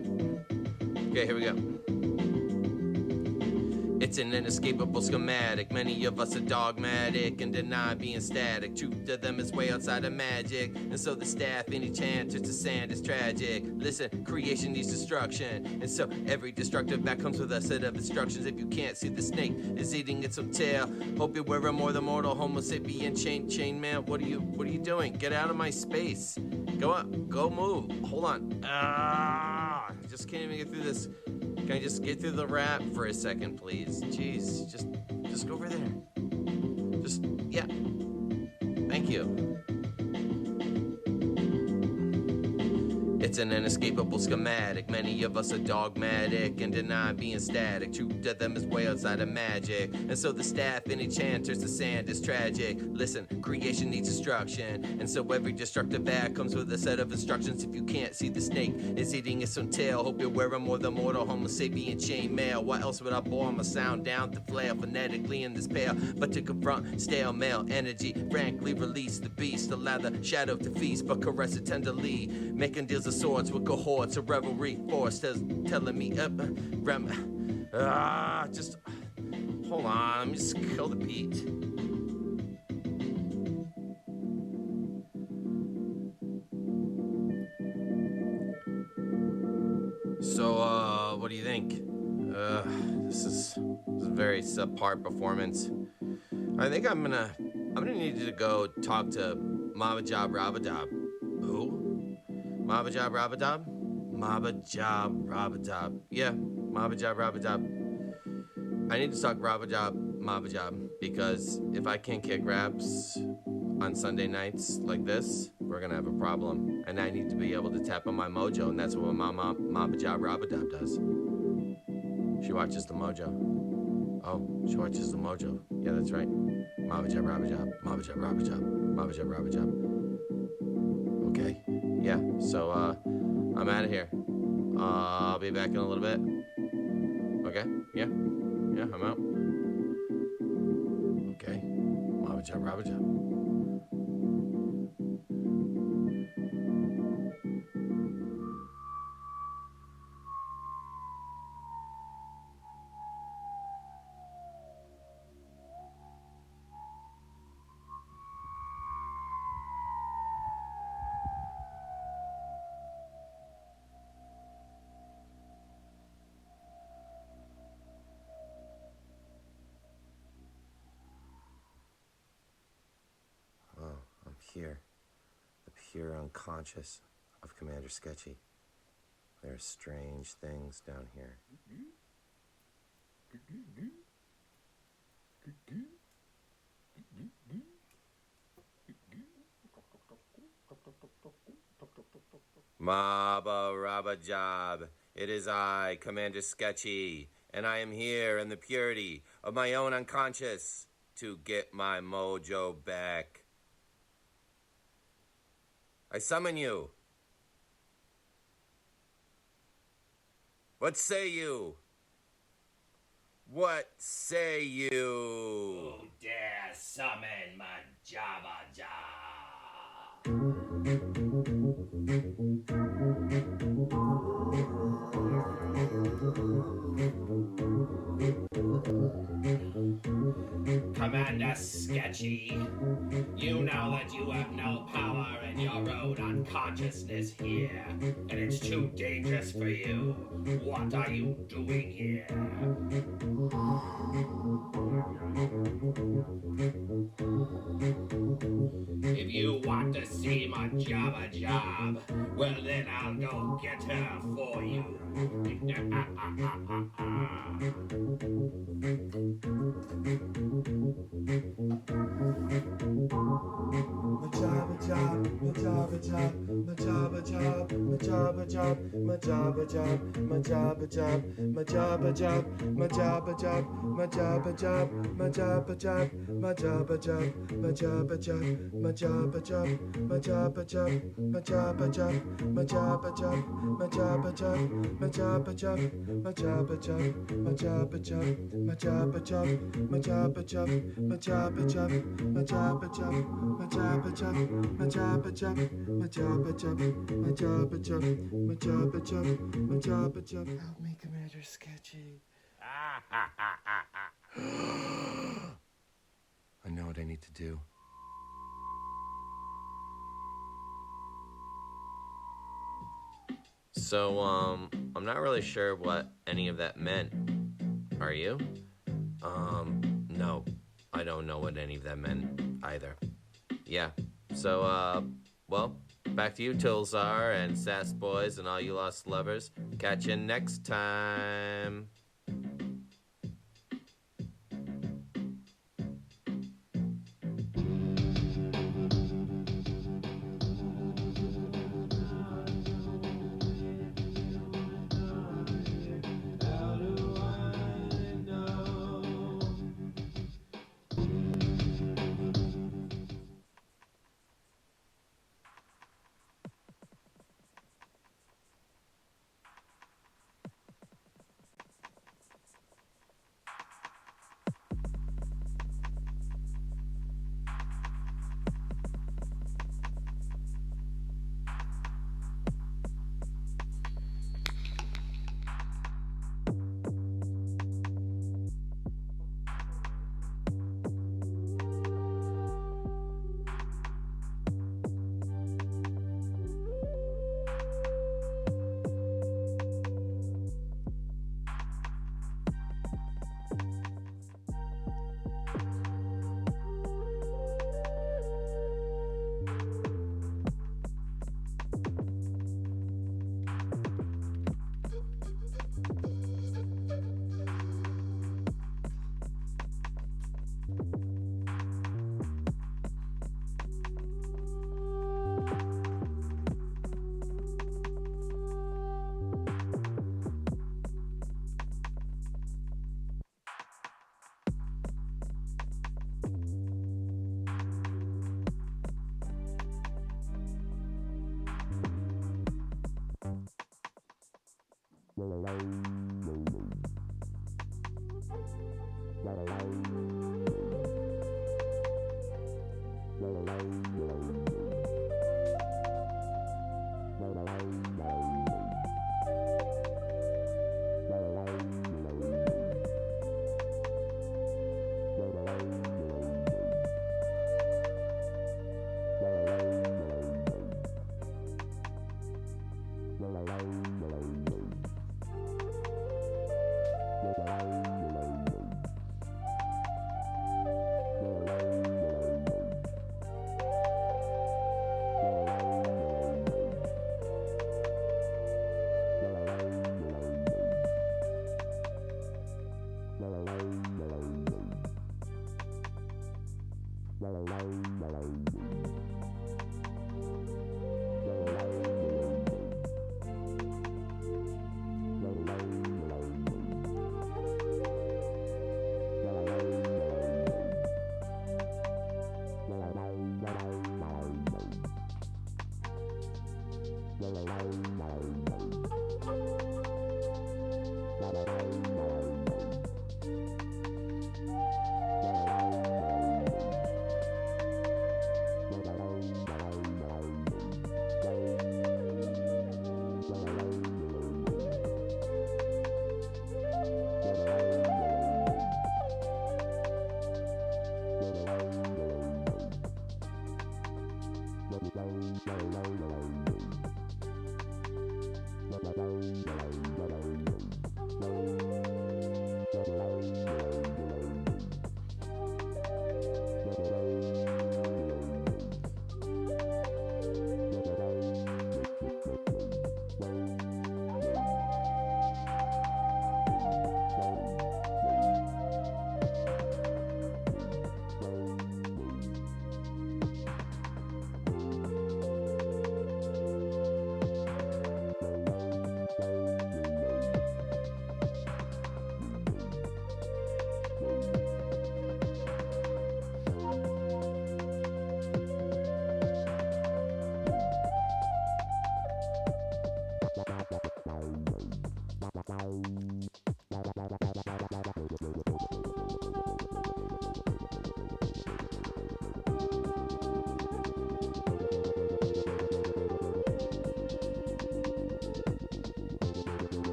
Okay, here we go. It's an inescapable schematic. Many of us are dogmatic and deny being static. Truth to them is way outside of magic. And so the staff and enchanters to sand is tragic. Listen, creation needs destruction. And so every destructive act comes with a set of instructions. If you can't see the snake is eating its own tail, hope you're wearing more than mortal homo sapien chainmail. What are you doing? Get out of my space. Go up. Go move. Hold on. I just can't even get through this. Can I just get through the rap for a second, please? Jeez, just go over there. Just, yeah. Thank you. It's an inescapable schematic. Many of us are dogmatic and deny being static. Truth to them is way outside of magic. And so the staff and enchanters to sand is tragic. Listen, creation needs destruction. And so every destructive act comes with a set of instructions. If you can't see the snake is eating its own tail, hope you're wearing more than mortal homo sapien chainmail. Why else would I bore my sound down to flail phonetically in this pail? But to confront stale male energy, frankly release the beast. Allow the shadow to feast, but caress it tenderly. Making deals of swords with cohorts of revelry. Force telling me just hold on, let me just kill the beat. So what do you think? This is a very subpar performance. I think I'm gonna need you to go talk to Mabajab Rabadab. Who? Mabajab Rabadab? Mabajab Rabadab. Yeah, Mabajab Rabadab. I need to talk Mabajab, because if I can't kick raps on Sunday nights like this, we're gonna have a problem. And I need to be able to tap on my mojo, and that's what Mabajab Rabadab does. She watches the mojo. Oh, she watches the mojo. Yeah, that's right. Mabajab Rabajab, Mabajab Rabajab, Mabajab Rabajab. Okay. Yeah, so I'm out of here. I'll be back in a little bit. Okay, yeah, I'm out. Okay, Mabajab Rabajab. I'm here, the pure unconscious of Commander Sketchy. There are strange things down here. Maba Rabajab, it is I, Commander Sketchy, and I am here in the purity of my own unconscious to get my mojo back. I summon you. What say you? What say you? Who dare summon my Jabba Commander Sketchy, you know that you have no power in in your own unconsciousness here, and it's too dangerous for you. What are you doing here? If you want to see my Jabba job, well then I'll go get her for you. Help me, Commander Sketchy. I know what I need to do. So, I'm not really sure what any of that meant. Are you? No. I don't know what any of that meant either. Yeah. So, well, back to you, Tollzar and Sass Boys and all you lost lovers. Catch you next time.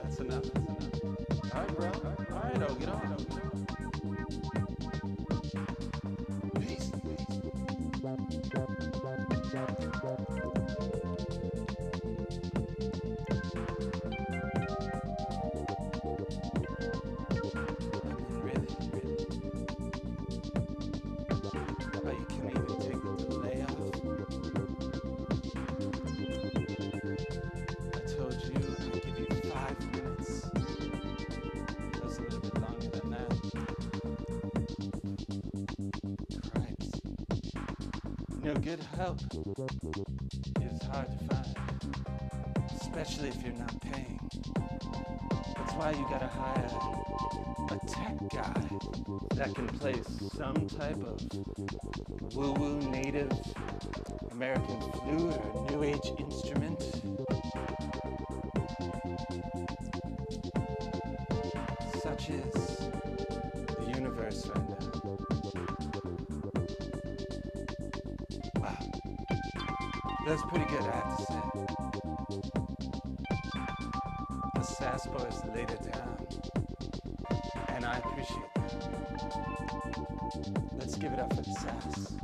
That's enough. All right, bro. All right, I'll get on. Peace. Really? Oh, you can't even take the delay off? I told you I'd give you 5 minutes. That was a little bit longer than that. Cripes. You know, good help is hard to find, especially if you're not paying. That's why you gotta hire a tech guy that can play some type of woo-woo native American flute or new age instrument. Such is the universe right now. Wow. That's pretty good, I have to say. The Sass Boys laid it down. And I appreciate that. Let's give it up for the Sass.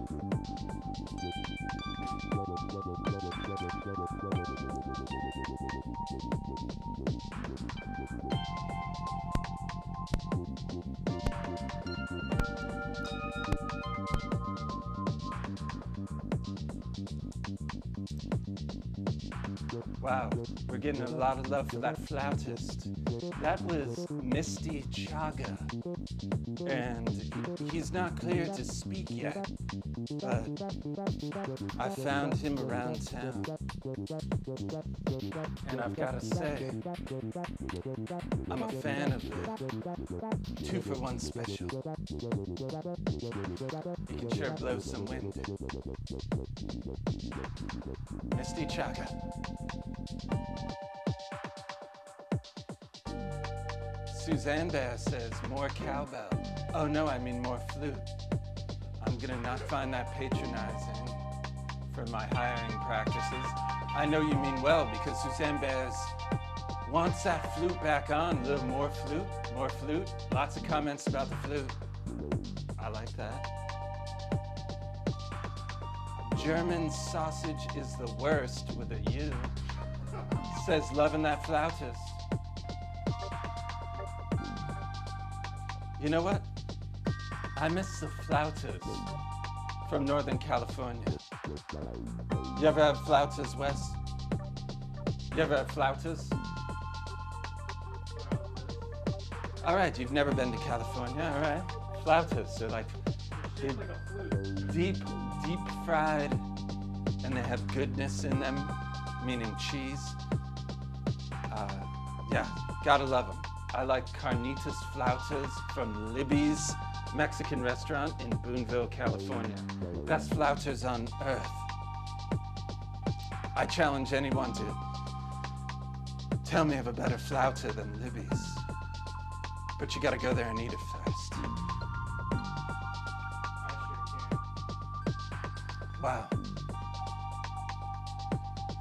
Wow, we're getting a lot of love for that flautist. That was Misty Chaga. And he's not clear to speak yet, but I found him around town. And I've got to say, I'm a fan of the 2-for-1 special. You can sure blow some wind. Misty Chaga. Suzanne Bear says more cowbell. Oh no, I mean more flute. I'm gonna not find that patronizing for my hiring practices. I know you mean well because Suzanne Bears wants that flute back on. A little more flute. Lots of comments about the flute. I like that. German sausage is the worst with a U. Says loving that flautist. You know what? I miss the flautist from Northern California. You ever have flautist, Wes? You ever have flautist? All right, you've never been to California, all right? Flautists, they're like deep fried, and they have goodness in them, meaning cheese. Yeah, gotta love them. I like carnitas flautas from Libby's Mexican restaurant in Boonville, California. Best flautas on earth. I challenge anyone to tell me of a better flauta than Libby's. But you gotta go there and eat it first. Wow.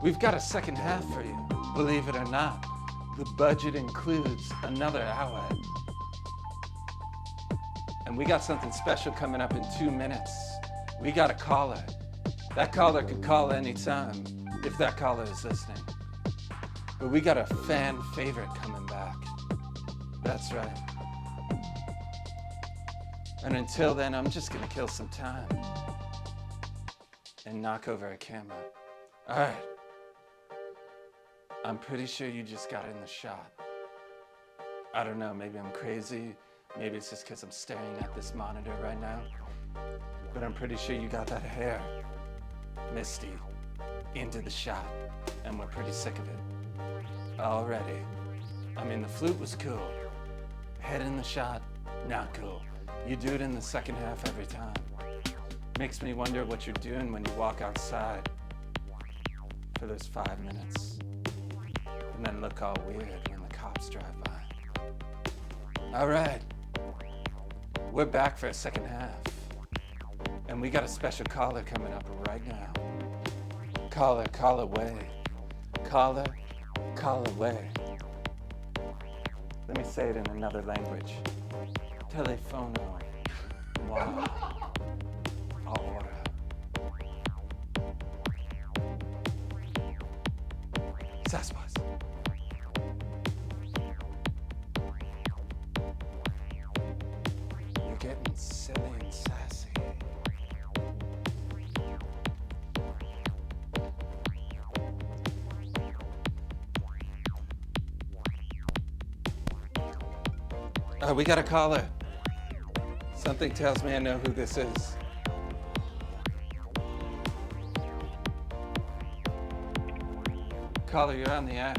We've got a second half for you, believe it or not. The budget includes another hour. And we got something special coming up in 2 minutes. We got a caller. That caller could call anytime, if that caller is listening. But we got a fan favorite coming back. That's right. And until then, I'm just gonna kill some time and knock over a camera. All right. I'm pretty sure you just got in the shot. I don't know, maybe I'm crazy. Maybe it's just because I'm staring at this monitor right now. But I'm pretty sure you got that hair, Misty, into the shot. And we're pretty sick of it already. I mean, the flute was cool. Head in the shot, not cool. You do it in the second half every time. Makes me wonder what you're doing when you walk outside for those 5 minutes. And then look all weird when the cops drive by. All right, we're back for a second half. And we got a special caller coming up right now. Caller, call away. Caller, call away. Let me say it in another language. Telefono. Wow. Ahora. Saspas. You're getting silly and sassy. We got a caller. Something tells me I know who this is. Caller, you're on the air.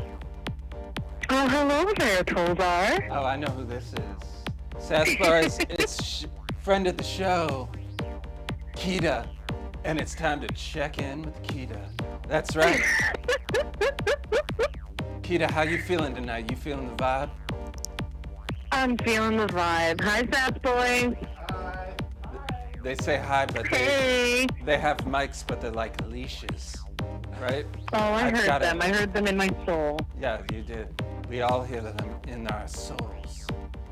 Oh, hello there, Tollzar. Oh, I know who this is. Sasbar, it's friend of the show, Kita, and it's time to check in with Kita. That's right. Kita, how you feeling tonight? You feeling the vibe? I'm feeling the vibe. Hi, Sass Boys. They say hi, but Hey. they have mics, but they're like leashes, right? Oh, I heard gotta- them. I heard them in my soul. Yeah, you did. We all hear them in our souls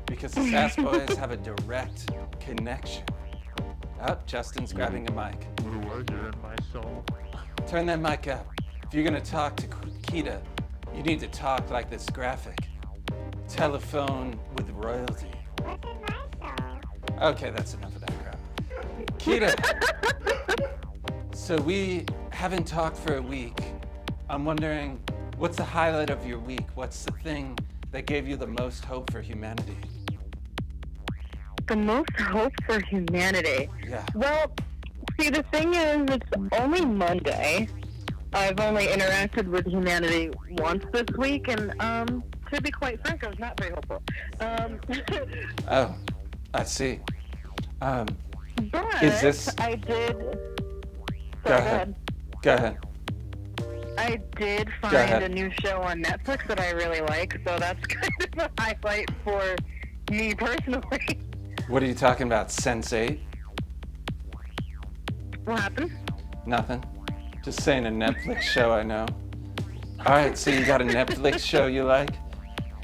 because the Sass Boys have a direct connection. Oh, Justin's grabbing a mic. What do I do in my soul? Turn that mic up. If you're gonna talk to Kita, you need to talk like this graphic. Telephone with royalty. Okay, that's enough of that crap. Kita. So we haven't talked for a week. I'm wondering, What's the highlight of your week? What's the thing that gave you the most hope for humanity? The most hope for humanity. Yeah. Well, see, the thing is, it's only Monday. I've only interacted with humanity once this week, and to be quite frank, I was not very hopeful. Oh, I see. But Is this- I did. Go ahead. Go ahead. I did Go ahead. find a new show on Netflix that I really like, so that's kind of a highlight for me personally. What are you talking about? Sense8? What happened? Nothing. Just saying a Netflix show I know. All right, so you got a Netflix show you like?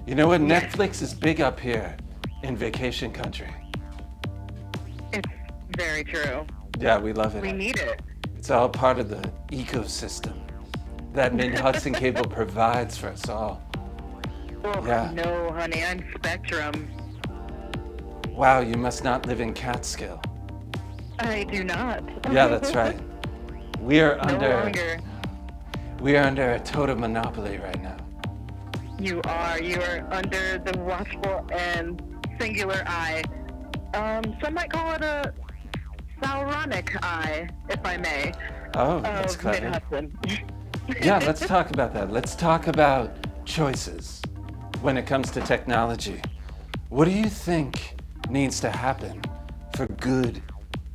You know what? Netflix is big up here in vacation country. It's very true. Yeah, we love We it. need it. It's all part of the ecosystem that Mid-Hudson Cable provides for us all. Oh, Yeah. no, honey, I'm Spectrum. Wow, you must not live in Catskill. I do not. Yeah, that's right. We are No under longer. we are under a total monopoly right now. You are. You are under the watchful and singular eye. Some might call it a Sauronic eye, if I may, Oh, that's of clever. Mid-Hudson. Yeah, let's talk about that. Let's talk about choices when it comes to technology. What do you think needs to happen for good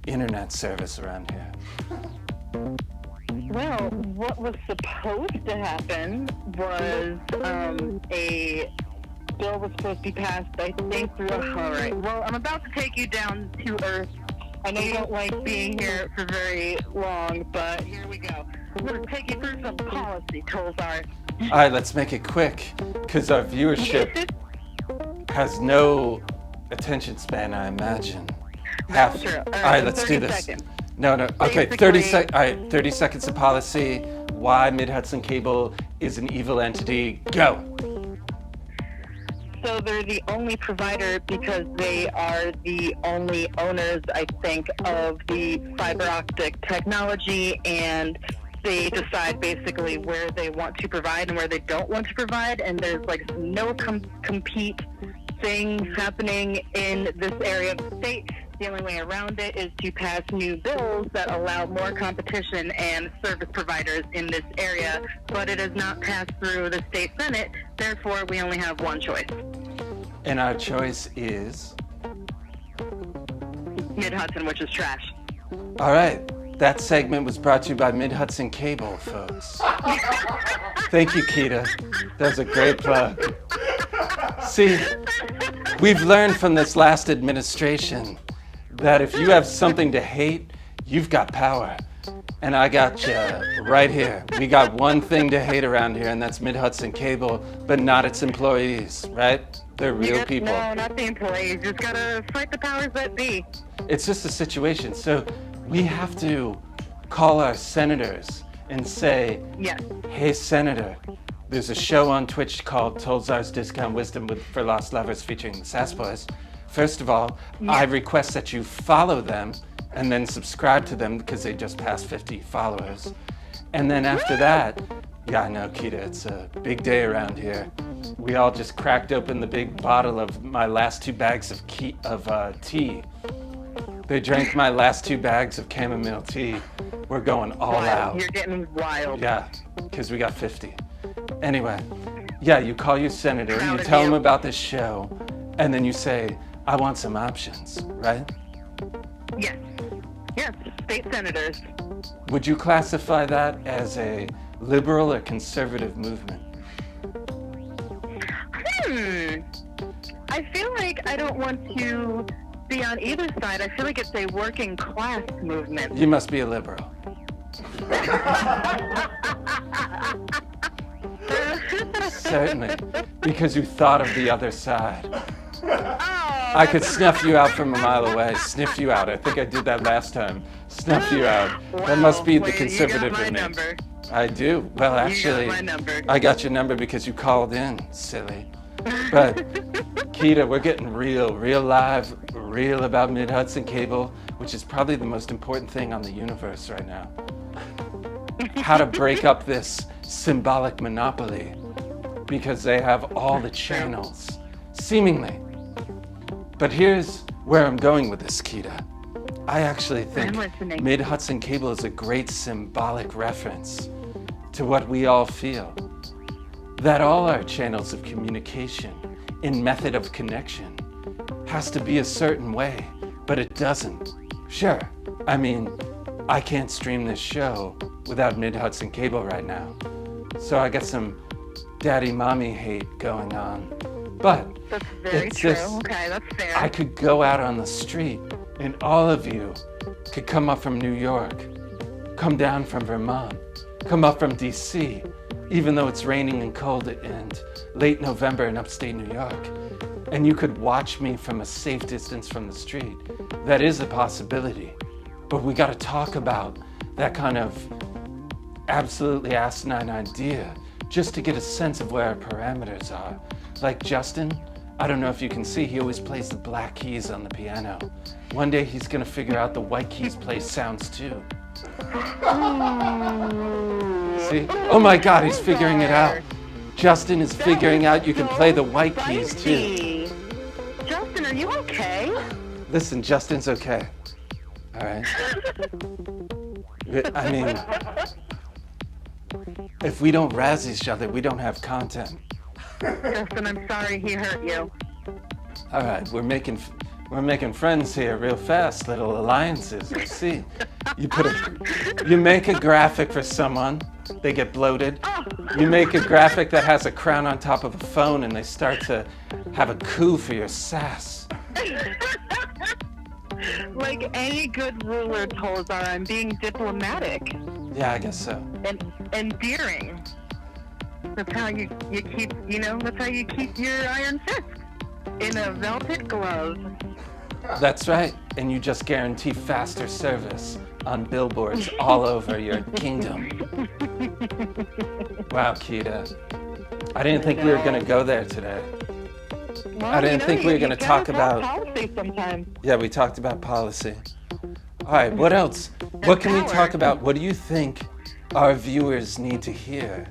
internet service around here? Well, what was supposed to happen was a bill was supposed to be passed, I think, through. All right. Well, I'm about to take you down to Earth. I know you don't like being here for very long, but here we go. I'm going to take you through some policy, Tollzar. All right, let's make it quick because our viewership has no attention span, I imagine. That's true. All right, let's do 30 this. seconds. No. Okay, Basically- All right, 30 seconds of policy. Why Mid-Hudson Cable is an evil entity. Go. So they're the only provider because they are the only owners, I think, of the fiber optic technology, and they decide basically where they want to provide and where they don't want to provide, and there's like no compete things happening in this area of the state. The only way around it is to pass new bills that allow more competition and service providers in this area, but it is not passed through the state Senate, therefore we only have one choice. And our choice is. Mid-Hudson, which is trash. All right. That segment was brought to you by Mid-Hudson Cable, folks. Thank you, Keita. That was a great plug. See, we've learned from this last administration that if you have something to hate, you've got power. And I got you right here. We got one thing to hate around here, and that's Mid-Hudson Cable, but not its employees, right? They're real people. No, not the employees. Just gotta fight the powers that be. It's just a situation. So we have to call our senators and say, Yes. hey, Senator, there's a show on Twitch called Tollzar's Discount Wisdom for Lost Lovers featuring the Sass Boys. First of all, I request that you follow them and then subscribe to them because they just passed 50 followers. And then after that, yeah, I know, Keita, it's a big day around here. We all just cracked open the big bottle of my last 2 bags of tea. They drank my last 2 bags of chamomile tea. We're going all out. You're getting wild. Yeah, because we got 50. Anyway, yeah, you call your senator, Proud you of tell you. him about this show, and then you say, I want some options, right? Yes. Yes, state senators. Would you classify that as a liberal or conservative movement? I feel like I don't want to be on either side. I feel like it's a working class movement. You must be a liberal. Certainly, because you thought of the other side. I could snuff you out from a mile away. Sniff you out. I think I did that last time. Snuff you out. That must be the Well, conservative you got my in me. number. I do. Well, actually, my number. I got your number because you called in, silly. But, Keita, we're getting real live, real about Mid-Hudson Cable, which is probably the most important thing on the universe right now. how to break up this symbolic monopoly because they have all the channels, seemingly. But here's where I'm going with this, Kita. I actually think Mid-Hudson Cable is a great symbolic reference to what we all feel. That all our channels of communication in method of connection has to be a certain way, but it doesn't. Sure, I mean, I can't stream this show without Mid-Hudson Cable right now. So I got some daddy mommy hate going on. But That's very it's true. just, Okay, that's fair. I could go out on the street and all of you could come up from New York, come down from Vermont, come up from DC, even though it's raining and cold and late November in upstate New York, and you could watch me from a safe distance from the street. That is a possibility, but we gotta talk about that kind of absolutely asinine idea just to get a sense of where our parameters are. Like Justin, I don't know if you can see, he always plays the black keys on the piano. One day he's gonna figure out the white keys play sounds too. See? Oh my God, he's figuring it out. Justin is figuring out you can play the white keys too. Justin, are you okay? Listen, Justin's okay. All right? I mean, if we don't razz each other, we don't have content. Justin, I'm sorry he hurt you. All right, we're making friends here real fast, little alliances. You see, you make a graphic for someone, they get bloated. You make a graphic that has a crown on top of a phone, and they start to have a coup for your sass. Like any good ruler, Tollzar, I'm being diplomatic Yeah, I guess so. and endearing. That's how you keep, that's how you keep your iron fist in a velvet glove. That's right, and you just guarantee faster service on billboards all over your kingdom. Wow, Kita. I didn't think we were gonna go there today. Well, I didn't think we were gonna talk about. policy sometimes. Yeah, we talked about policy. All right, what else? What can we talk about? What do you think our viewers need to hear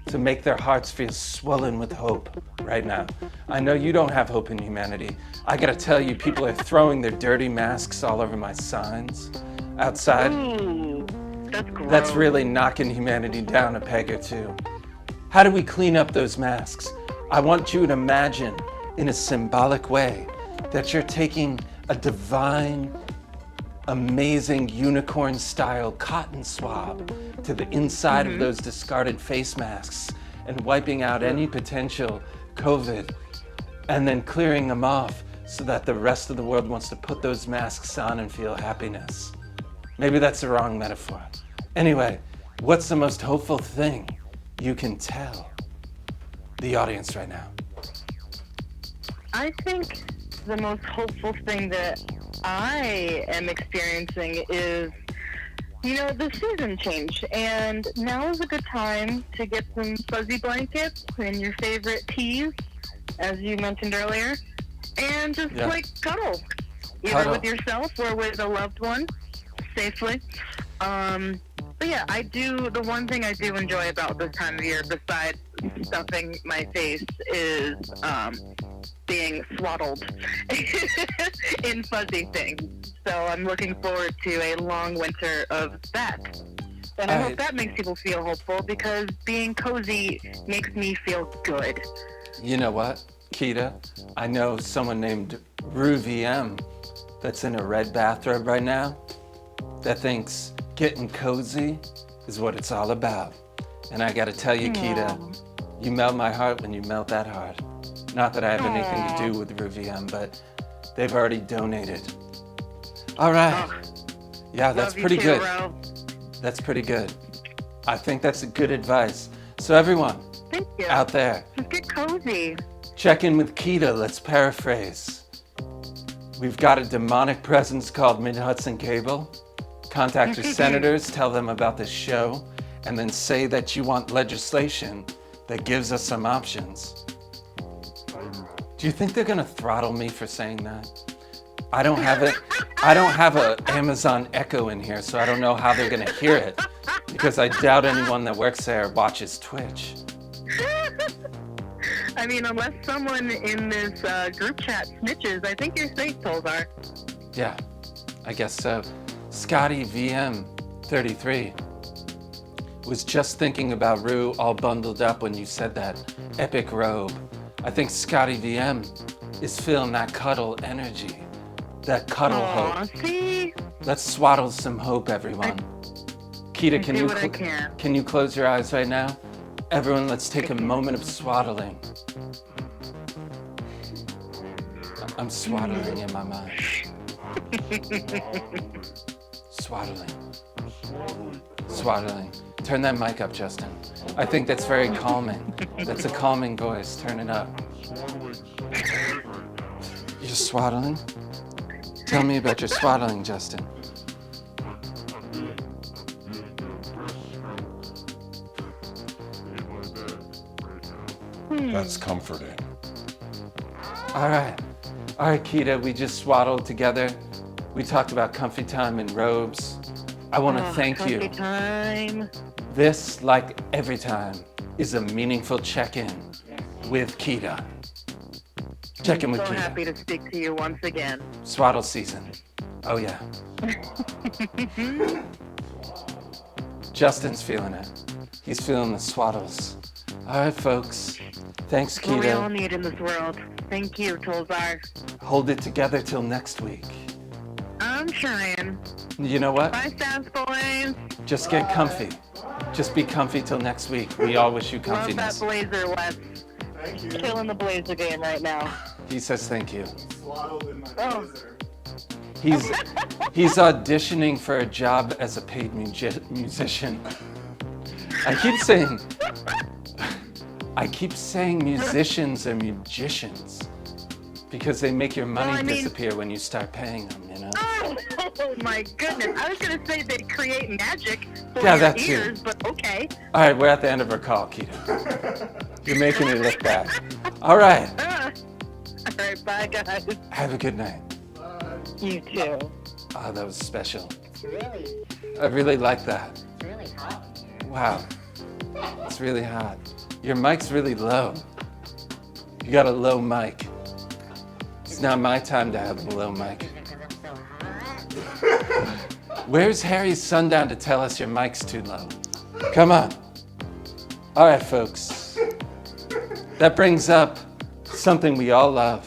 to make their hearts feel swollen with hope right now? I know you don't have hope in humanity. I gotta tell you, people are throwing their dirty masks all over my signs outside. Ooh, that's gross. That's really knocking humanity down a peg or two. How do we clean up those masks? I want you to imagine in a symbolic way that you're taking a divine, amazing unicorn-style cotton swab to the inside of those discarded face masks and wiping out any potential COVID and then clearing them off so that the rest of the world wants to put those masks on and feel happiness. Maybe that's the wrong metaphor. Anyway, what's the most hopeful thing you can tell the audience right now? I think the most hopeful thing that I am experiencing is, the season change. And now is a good time to get some fuzzy blankets and your favorite teas, as you mentioned earlier, and just cuddle. Either Cuddle. with yourself or with a loved one, safely. But yeah, the one thing I do enjoy about this time of year, besides stuffing my face, is being swaddled in fuzzy things. So I'm looking forward to a long winter of that. And I hope that makes people feel hopeful, because being cozy makes me feel good. You know what, Kita? I know someone named RuVM that's in a red bathrobe right now that thinks getting cozy is what it's all about. And I gotta tell you, Kita, you melt my heart when you melt that heart. Not that I have anything to do with RuVM, but they've already donated. All right. Yeah, that's Love you pretty too, good. Ro. That's pretty good. I think that's a good advice. So everyone Thank you. out there, Just get cozy. check in with Kita. Let's paraphrase. We've got a demonic presence called Mid-Hudson Cable. Contact your senators, tell them about this show, and then say that you want legislation that gives us some options. Do you think they're gonna throttle me for saying that? I don't have a Amazon Echo in here, so I don't know how they're gonna hear it. Because I doubt anyone that works there watches Twitch. I mean, unless someone in this group chat snitches, I think you're safe, Tollzar. Yeah, I guess so. Scotty VM 33 was just thinking about Rue all bundled up when you said that epic robe. I think Scotty VM is feeling that cuddle energy, that cuddle Aw, hope. see? Let's swaddle some hope, everyone. Keita, do what I can. can you close your eyes right now? Everyone, let's take a moment of swaddling. I'm swaddling in my mind. Swaddling. Swaddling. Turn that mic up, Justin. I think that's very calming. That's a calming voice. Turn it up. You're swaddling? Tell me about your swaddling, Justin. That's comforting. All right, Keita, we just swaddled together. We talked about comfy time and robes. I want to thank you. Comfy time. This, like every time, is a meaningful check-in with Keita. Check-in with So Keita. happy to speak to you once again. Swaddle season. Oh yeah. Justin's feeling it. He's feeling the swaddles. All right, folks. Thanks, What we all Keita. need in this world. Thank you, Tollzar. Hold it together till next week. I'm trying. You know what? Bye, Sass boys. Just get comfy. Just be comfy till next week. We all wish you Love that comfiness. blazer, Wes. Thank you. Killing the blazer game right now. He says thank you. Swaddled in my Oh. blazer. He's auditioning for a job as a paid musician. I keep saying musicians are magicians because they make your money Well, I mean- disappear when you start paying them, you know? Oh my goodness. I was going to say they create magic for Yeah, your that too. ears, but okay. All right, we're at the end of our call, Keita. You're making it look bad. All right, All right, bye, guys. have a good night. You too. Oh, that was special. It's really, I really like that. it's really hot in here. Wow, it's really hot. Your mic's really low. You got a low mic. It's not my time to have a low mic. Is it because I'm so hot? Where's Harry's Sundown to tell us your mic's too low? Come on. All right, folks. That brings up something we all love,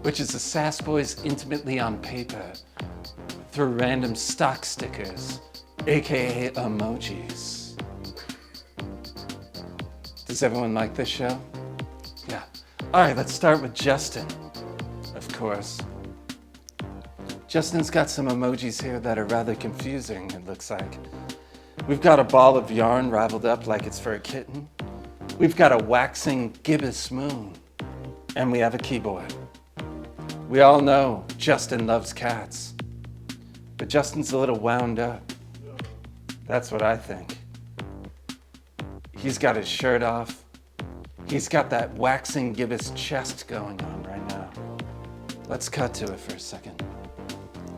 which is the Sass Boys intimately on paper through random stock stickers, aka emojis. Does everyone like this show? Yeah. All right, let's start with Justin, of course. Justin's got some emojis here that are rather confusing, it looks like. We've got a ball of yarn raveled up like it's for a kitten. We've got a waxing gibbous moon. And we have a keyboard. We all know Justin loves cats. But Justin's a little wound up. That's what I think. He's got his shirt off. He's got that waxing gibbous chest going on right now. Let's cut to it for a second.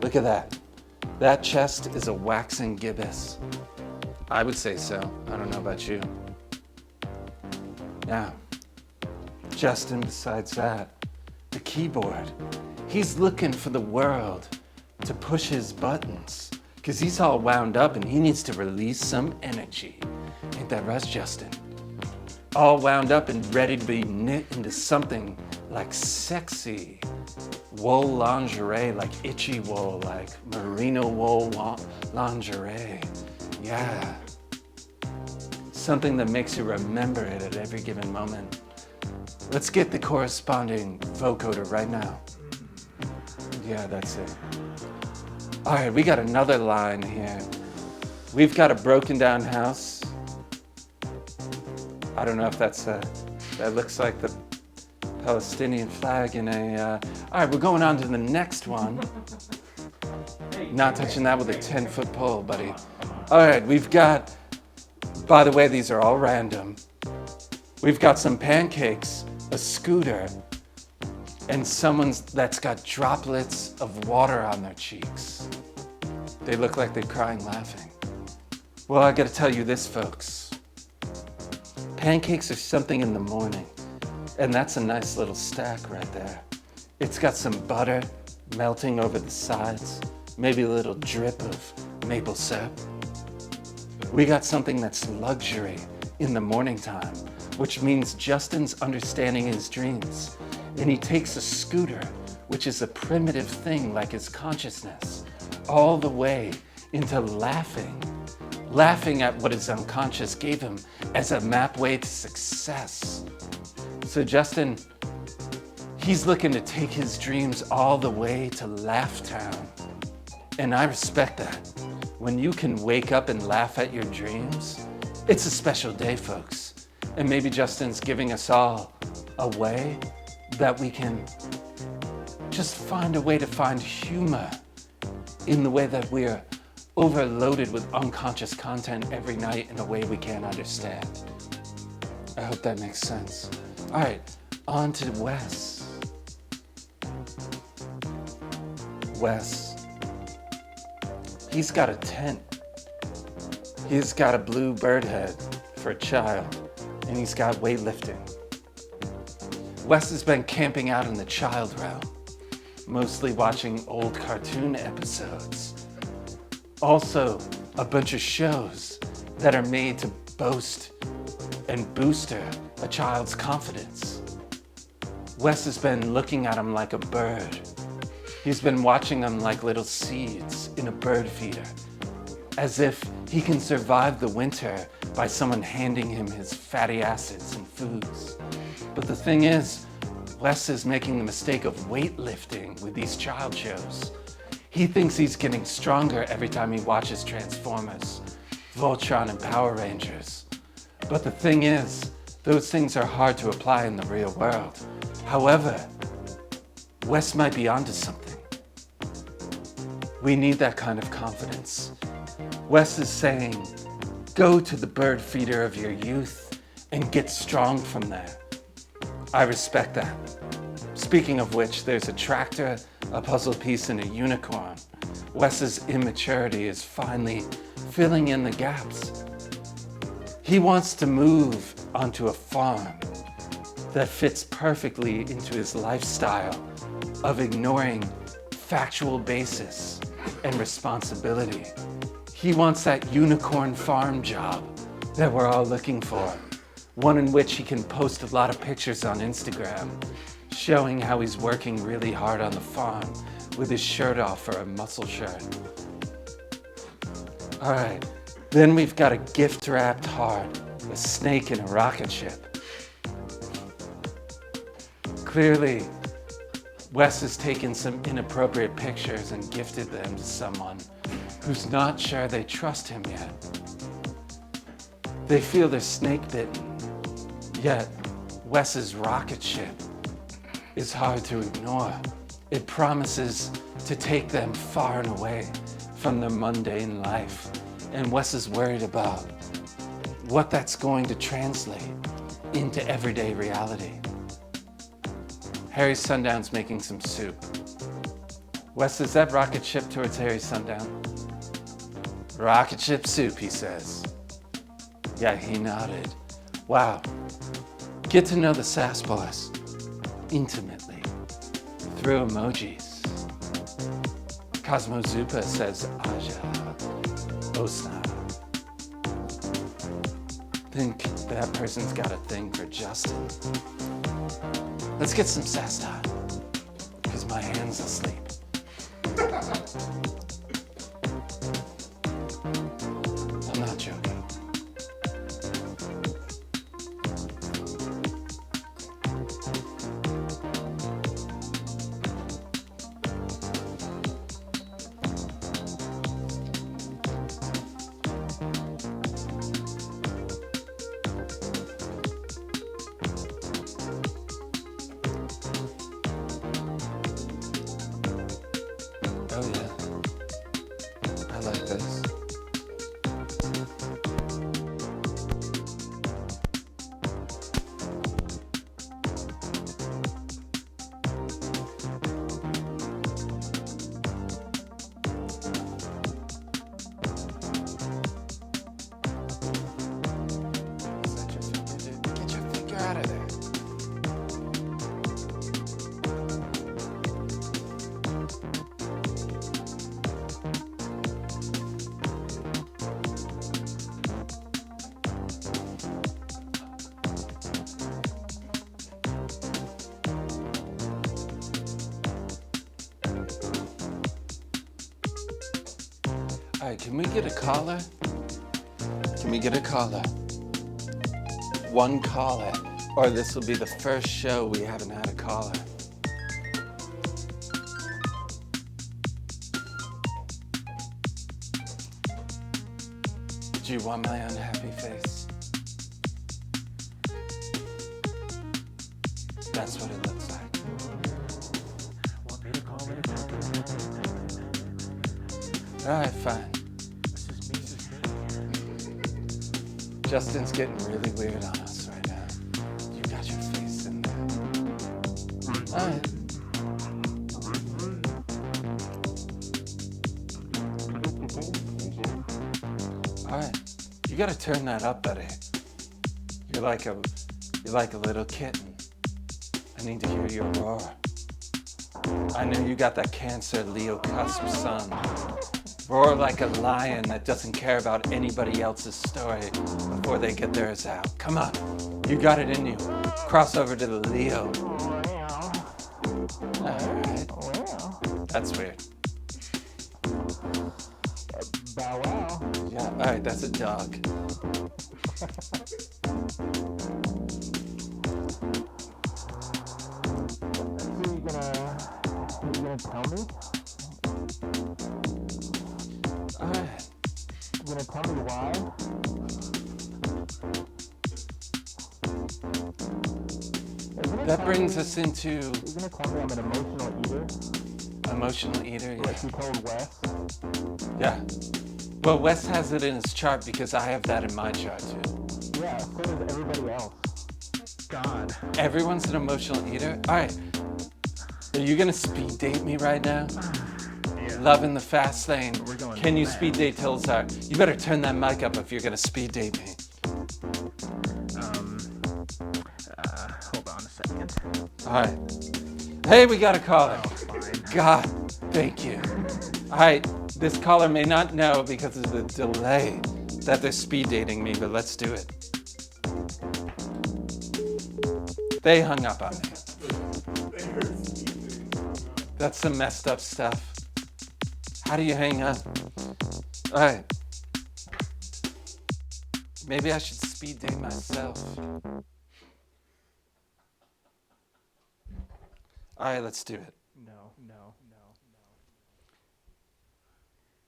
Look at that. That chest is a waxing gibbous. I would say so. I don't know about you. Now, Justin, besides that, the keyboard. He's looking for the world to push his buttons because he's all wound up and he needs to release some energy. Ain't that right, Justin? All wound up and ready to be knit into something like sexy wool lingerie, like itchy wool, like merino wool lingerie. Yeah. Something that makes you remember it at every given moment. Let's get the corresponding vocoder right now. Yeah, that's it. All right, we got another line here. We've got a broken down house. I don't know if that looks like the Palestinian flag in a, all right, we're going on to the next one. Not touching that with a 10-foot pole, buddy. All right, we've got, by the way, these are all random. We've got some pancakes, a scooter, and someone that's got droplets of water on their cheeks. They look like they're crying laughing. Well, I gotta tell you this, folks. Pancakes are something in the morning, and that's a nice little stack right there. It's got some butter melting over the sides, maybe a little drip of maple syrup. We got something that's luxury in the morning time, which means Justin's understanding his dreams. And he takes a scooter, which is a primitive thing like his consciousness, all the way into laughing at what his unconscious gave him as a map way to success. So Justin, he's looking to take his dreams all the way to Laugh Town. And I respect that. When you can wake up and laugh at your dreams, it's a special day, folks. And maybe Justin's giving us all a way that we can just find a way to find humor in the way that we're overloaded with unconscious content every night in a way we can't understand. I hope that makes sense. All right, on to Wes. Wes, he's got a tent. He's got a blue bird head for a child, and he's got weightlifting. Wes has been camping out in the child realm, mostly watching old cartoon episodes. Also, a bunch of shows that are made to boast and booster a child's confidence. Wes has been looking at them like a bird. He's been watching them like little seeds in a bird feeder, as if he can survive the winter by someone handing him his fatty acids and foods. But the thing is, Wes is making the mistake of weightlifting with these child shows. He thinks he's getting stronger every time he watches Transformers, Voltron, and Power Rangers. But the thing is, those things are hard to apply in the real world. However, Wes might be onto something. We need that kind of confidence. Wes is saying, go to the bird feeder of your youth and get strong from there. I respect that. Speaking of which, there's a tractor, a puzzle piece, and a unicorn. Wes's immaturity is finally filling in the gaps. He wants to move onto a farm that fits perfectly into his lifestyle of ignoring factual basis and responsibility. He wants that unicorn farm job that we're all looking for, one in which he can post a lot of pictures on Instagram, showing how he's working really hard on the farm with his shirt off or a muscle shirt. All right, then we've got a gift-wrapped heart, a snake, and a rocket ship. Clearly, Wes has taken some inappropriate pictures and gifted them to someone who's not sure they trust him yet. They feel they're snake bitten, yet Wes's rocket ship is hard to ignore. It promises to take them far and away from their mundane life, and Wes is worried about what that's going to translate into everyday reality. Harry Sundown's making some soup. Wes, is that rocket ship towards Harry Sundown? Rocket ship soup, he says. Yeah, he nodded. Wow. Get to know the Sass Boys intimately through emojis. Cosmo Zupa says Aja Osna. Think that person's got a thing for Justin. Let's get some sass time, because my hand's asleep. I'm not joking. Oh yeah. All right, can we get a caller? Can we get a caller? One caller, or this will be the first show we haven't had a caller. Do you want my unhappy face? That's what it looks like. Want me to call it? All right, fine. This is me. Justin's getting really weird on us right now. You got your face in there. All right. All right. You gotta turn that up, buddy. You're like a little kitten. I need to hear your roar. I know you got that Cancer Leo cusp sun. Roar like a lion that doesn't care about anybody else's story before they get theirs out. Come on, you got it in you. Cross over to the Leo. Alright. That's weird. Bow wow. Yeah, alright, that's a dog. You gonna tell me? Alright. You gonna tell me why? That brings us into You're gonna tell me I'm an emotional eater? emotional eater. Yeah. Like you told Wes? Yeah. Well, Wes has it in his chart because I have that in my chart too. Yeah, so does everybody else. God. Everyone's an emotional eater? Alright. Are you gonna speed date me right now? Loving the fast lane. We're going Can you fast. speed date Tollzar? You better turn that mic up if you're gonna speed date me. Hold on a second. Alright. Hey, we got a caller. Fine. God, thank you. Alright, this caller may not know because of the delay that they're speed dating me, but let's do it. They hung up on me. That's some messed up stuff. How do you hang up? Alright. Maybe I should speed date myself. Alright, let's do it. No.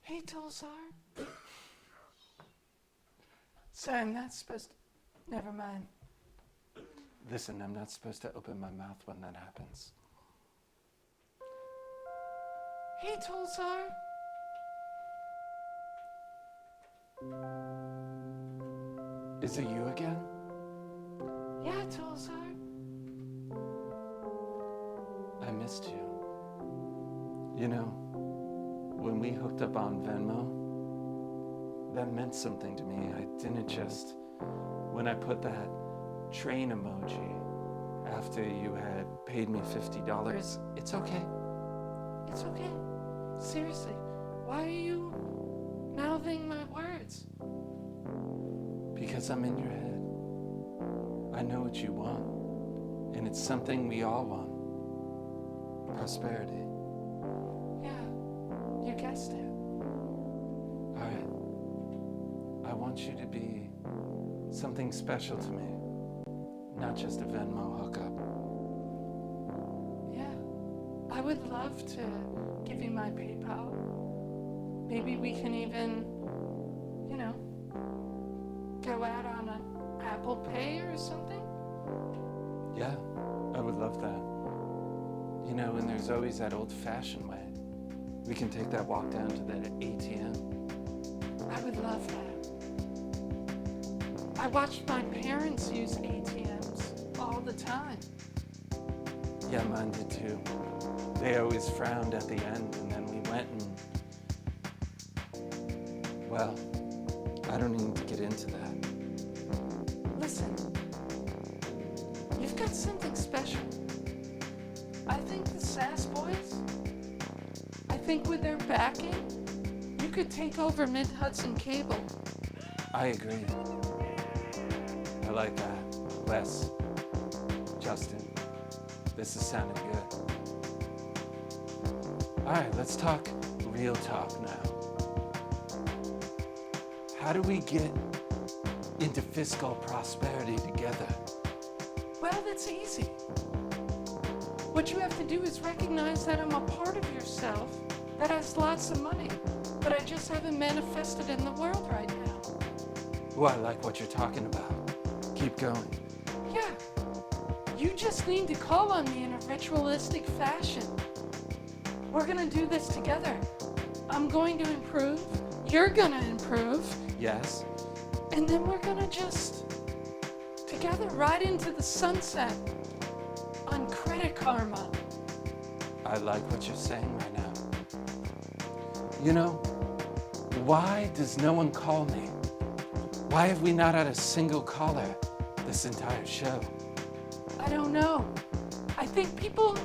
Hey, Tollzar. Sorry, I'm not supposed to... Never mind. Listen, I'm not supposed to open my mouth when that happens. Hey, Tollzar. Is it you again? Yeah, Tollzar. I missed you. You know, when we hooked up on Venmo, that meant something to me. I didn't just... When I put that train emoji after you had paid me $50, it's okay. It's okay. Seriously, why are you mouthing my words? Because I'm in your head. I know what you want, and it's something we all want. Prosperity. Yeah, you guessed it. All right. I want you to be something special to me, not just a Venmo hookup. Yeah, I would love to give you my PayPal. Maybe we can even, you know, go out on an Apple Pay or something? Yeah, I would love that. You know, and there's always that old-fashioned way. We can take that walk down to the ATM. I would love that. I watched my parents use ATMs all the time. Yeah, mine did too. They always frowned at the end, and then we went and... Well, I don't need to get into that. Listen, you've got something special. I think the Sass Boys, I think with their backing, you could take over Mid-Hudson Cable. I agree. I like that. Wes, Justin, this is sounding good. All right, let's talk real talk now. How do we get into fiscal prosperity together? Well, that's easy. What you have to do is recognize that I'm a part of yourself that has lots of money, but I just haven't manifested in the world right now. Oh, I like what you're talking about. Keep going. Yeah. You just need to call on me in a ritualistic fashion. We're gonna do this together. I'm going to improve. You're gonna improve. Yes? And then we're gonna just together ride into the sunset on credit karma. I like what you're saying right now. You know, why does no one call me? Why have we not had a single caller this entire show? I don't know. I think people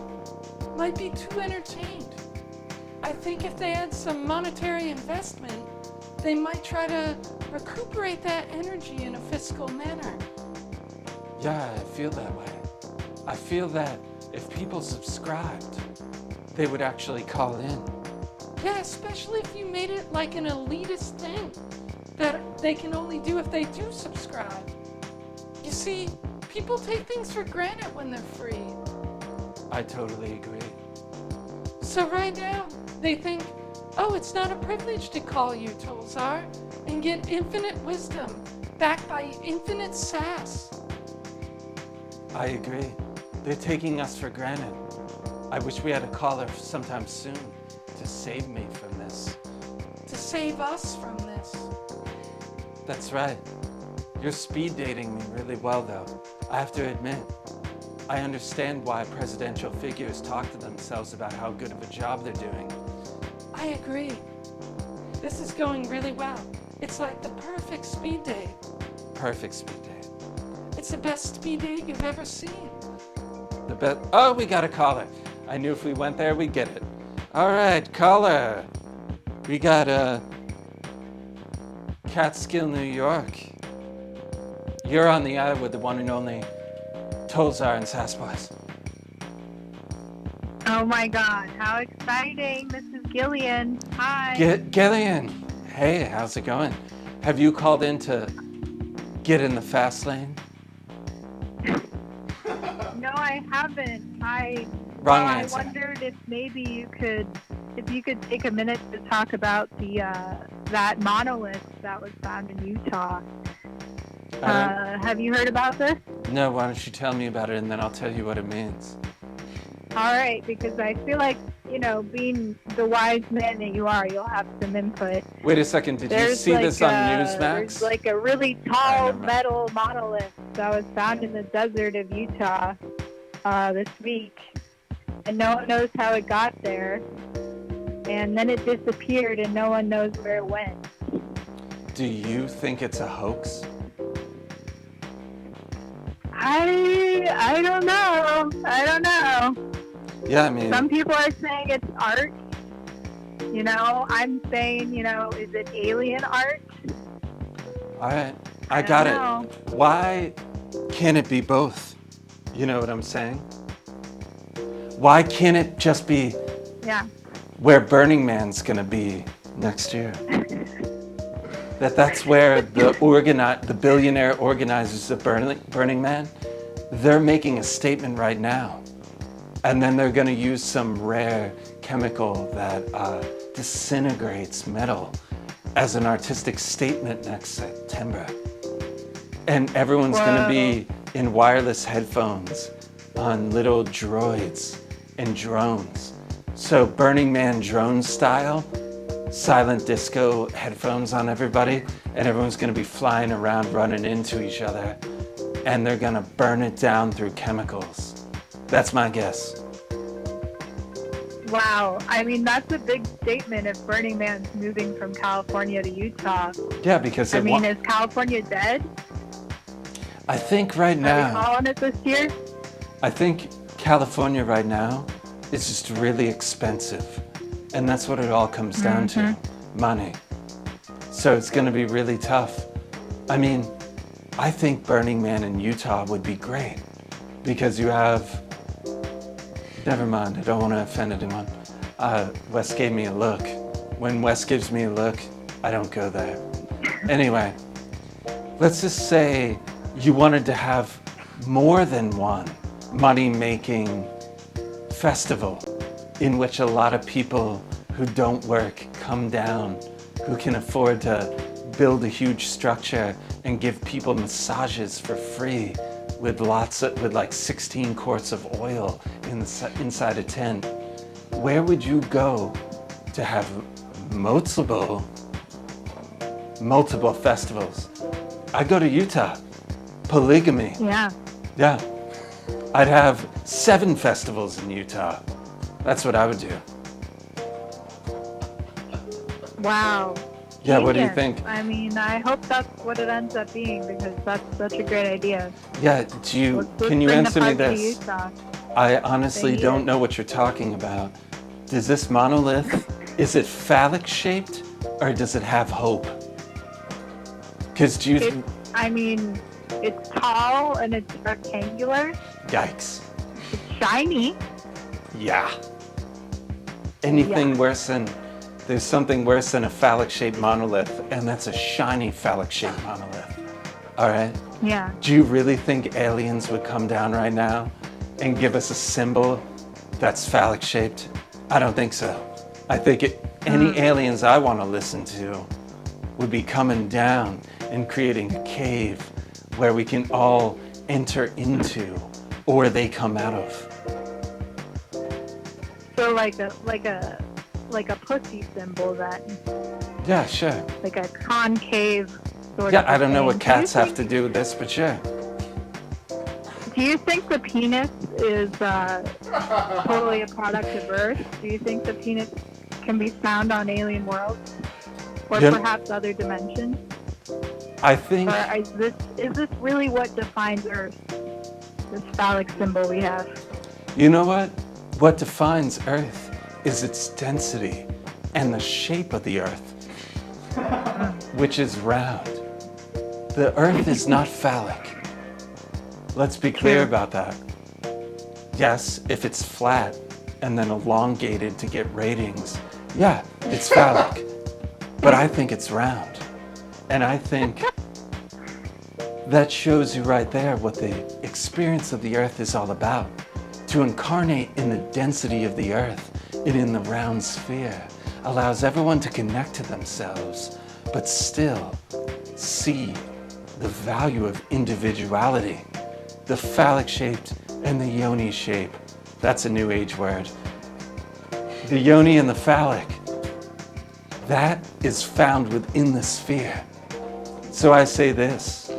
might be too entertained. I think if they had some monetary investment, they might try to recuperate that energy in a fiscal manner. Yeah, I feel that way. I feel that if people subscribed, they would actually call in. Yeah, especially if you made it like an elitist thing that they can only do if they do subscribe. You see, people take things for granted when they're free. I totally agree. So right now, they think, oh, it's not a privilege to call you, Tollzar, and get infinite wisdom backed by infinite sass. I agree. They're taking us for granted. I wish we had a caller sometime soon to save me from this. To save us from this. That's right. You're speed dating me really well, though. I have to admit, I understand why presidential figures talk to themselves about how good of a job they're doing. I agree. This is going really well. It's like the perfect speed date. Perfect speed date. It's the best speed date you've ever seen. The best. Oh, we got a caller. I knew if we went there, we'd get it. All right, caller. We got Catskill, New York. You're on the air with the one and only Tollzar and Sasquatch. Oh my God, how exciting. This is Gillian. Hi. Gillian. Hey, how's it going? Have you called in to get in the fast lane? No, I haven't. Wrong answer. I wondered if maybe you could take a minute to talk about the that monolith that was found in Utah. Have you heard about this? No, why don't you tell me about it and then I'll tell you what it means. All right, because I feel like, being the wise man that you are, you'll have some input. Wait a second, did you see this on Newsmax? There's like a really tall metal monolith that was found in the desert of Utah this week. And no one knows how it got there. And then it disappeared and no one knows where it went. Do you think it's a hoax? I don't know. Yeah, I mean... Some people are saying it's art. I'm saying, is it alien art? All right, I got it. Why can't it be both? You know what I'm saying? Why can't it just be where Burning Man's gonna be next year? That's where the billionaire organizers of Burning Man, they're making a statement right now. And then they're gonna use some rare chemical that disintegrates metal as an artistic statement next September. And everyone's gonna be in wireless headphones on little droids and drones. So Burning Man drone style, silent disco headphones on everybody, and everyone's gonna be flying around running into each other, and they're gonna burn it down through chemicals. That's my guess. Wow, I mean, that's a big statement if Burning Man's moving from California to Utah. Yeah, because is California dead? I think right now... Are we calling it this year? I think California right now is just really expensive. And that's what it all comes down to, money. So it's gonna be really tough. I mean, I think Burning Man in Utah would be great because you have, never mind, I don't wanna offend anyone. Wes gave me a look. When Wes gives me a look, I don't go there. Anyway, let's just say you wanted to have more than one money-making festival in which a lot of people who don't work come down, who can afford to build a huge structure and give people massages for free with like 16 quarts of oil inside a tent. Where would you go to have multiple festivals? I'd go to Utah. Polygamy. Yeah. Yeah. I'd have 7 festivals in Utah. That's what I would do. Wow. Yeah, what do you Genius. think? I mean, I hope that's what it ends up being because that's such a great idea. Yeah, can you bring answer the me park to this? Utah. I honestly They need don't it. know what you're talking about. Does this monolith, is it phallic shaped or does it have hope? Because I mean, it's tall and it's rectangular. Yikes. It's shiny. Yeah. Anything worse than, there's something worse than a phallic shaped monolith, and that's a shiny phallic shaped monolith. All right? Yeah. Do you really think aliens would come down right now and give us a symbol that's phallic shaped? I don't think so. I think any aliens I want to listen to would be coming down and creating a cave where we can all enter into, or they come out of. So like a pussy symbol then. Yeah, sure. Like a concave sort of. Yeah, I don't know thing. what cats have to do with this, but sure. Do you think the penis is totally a product of Earth? Do you think the penis can be found on alien worlds? Or Yeah. perhaps other dimensions? I think, Or is this really what defines Earth? This phallic symbol we have. you know what? What defines Earth is its density and the shape of the Earth, which is round. The Earth is not phallic. Let's be clear about that. Yes, if it's flat and then elongated to get ratings, yeah, it's phallic. But I think it's round. And I think that shows you right there what the experience of the Earth is all about. To incarnate in the density of the Earth and in the round sphere allows everyone to connect to themselves, but still see the value of individuality. The phallic shaped and the yoni shape. That's a new age word. The yoni and the phallic. That is found within the sphere. So I say this.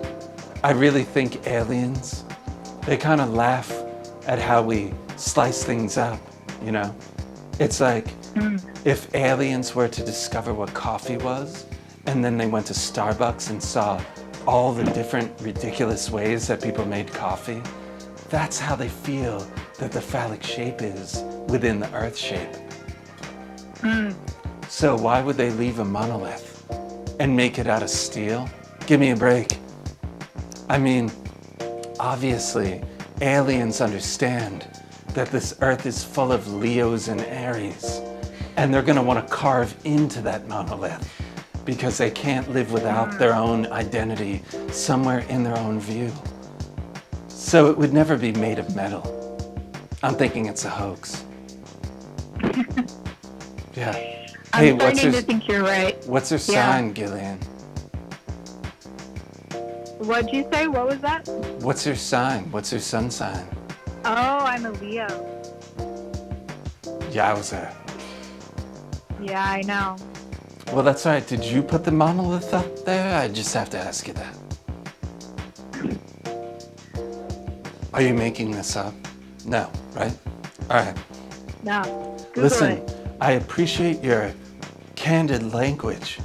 I really think aliens, they kind of laugh at how we slice things up, you know? It's like if aliens were to discover what coffee was, and then they went to Starbucks and saw all the different ridiculous ways that people made coffee, that's how they feel that the phallic shape is within the earth shape. So why would they leave a monolith and make it out of steel? Give me a break. I mean, obviously, aliens understand that this earth is full of Leos and Aries, and they're gonna wanna carve into that monolith because they can't live without their own identity somewhere in their own view. So it would never be made of metal. I'm thinking it's a hoax. Yeah. Hey, I'm starting to think you're right. what's her Yeah. sign, Gillian? What'd you say? What was that? What's her sign? What's her sun sign? Oh, I'm a Leo. Yowza. Yeah, I know. Well, that's all right. Did you put the monolith up there? I just have to ask you that. Are you making this up? No, right? All right. No. Google Listen, it. I appreciate your candid language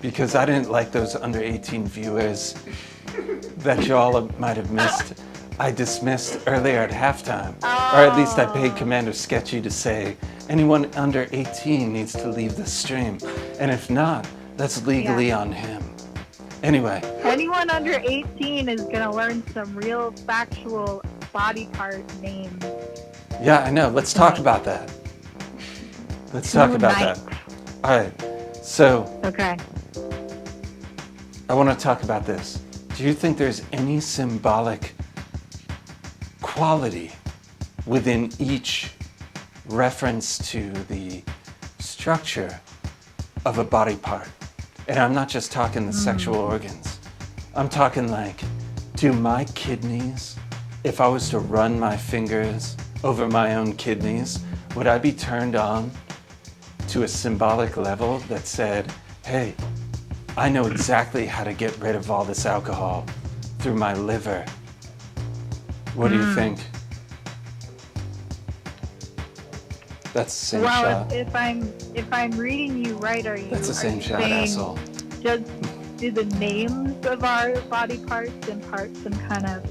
because I didn't like those under 18 viewers that y'all might have missed. I dismissed earlier at halftime, or at least I paid Commander Sketchy to say anyone under 18 needs to leave the stream, and if not, that's legally on him. Anyway, Anyone under 18 is going to learn some real factual body part names. yeah, I know. Let's talk about that. Let's talk about that. All right. So Okay. I want to talk about this. Do you think there's any symbolic quality within each reference to the structure of a body part? And I'm not just talking the sexual organs. I'm talking like, do my kidneys, if I was to run my fingers over my own kidneys, would I be turned on to a symbolic level that said, hey, I know exactly how to get rid of all this alcohol through my liver? What do you think? That's the same shot. If I'm reading you right, are you? That's the same shot, saying, asshole. Do the names of our body parts impart some kind of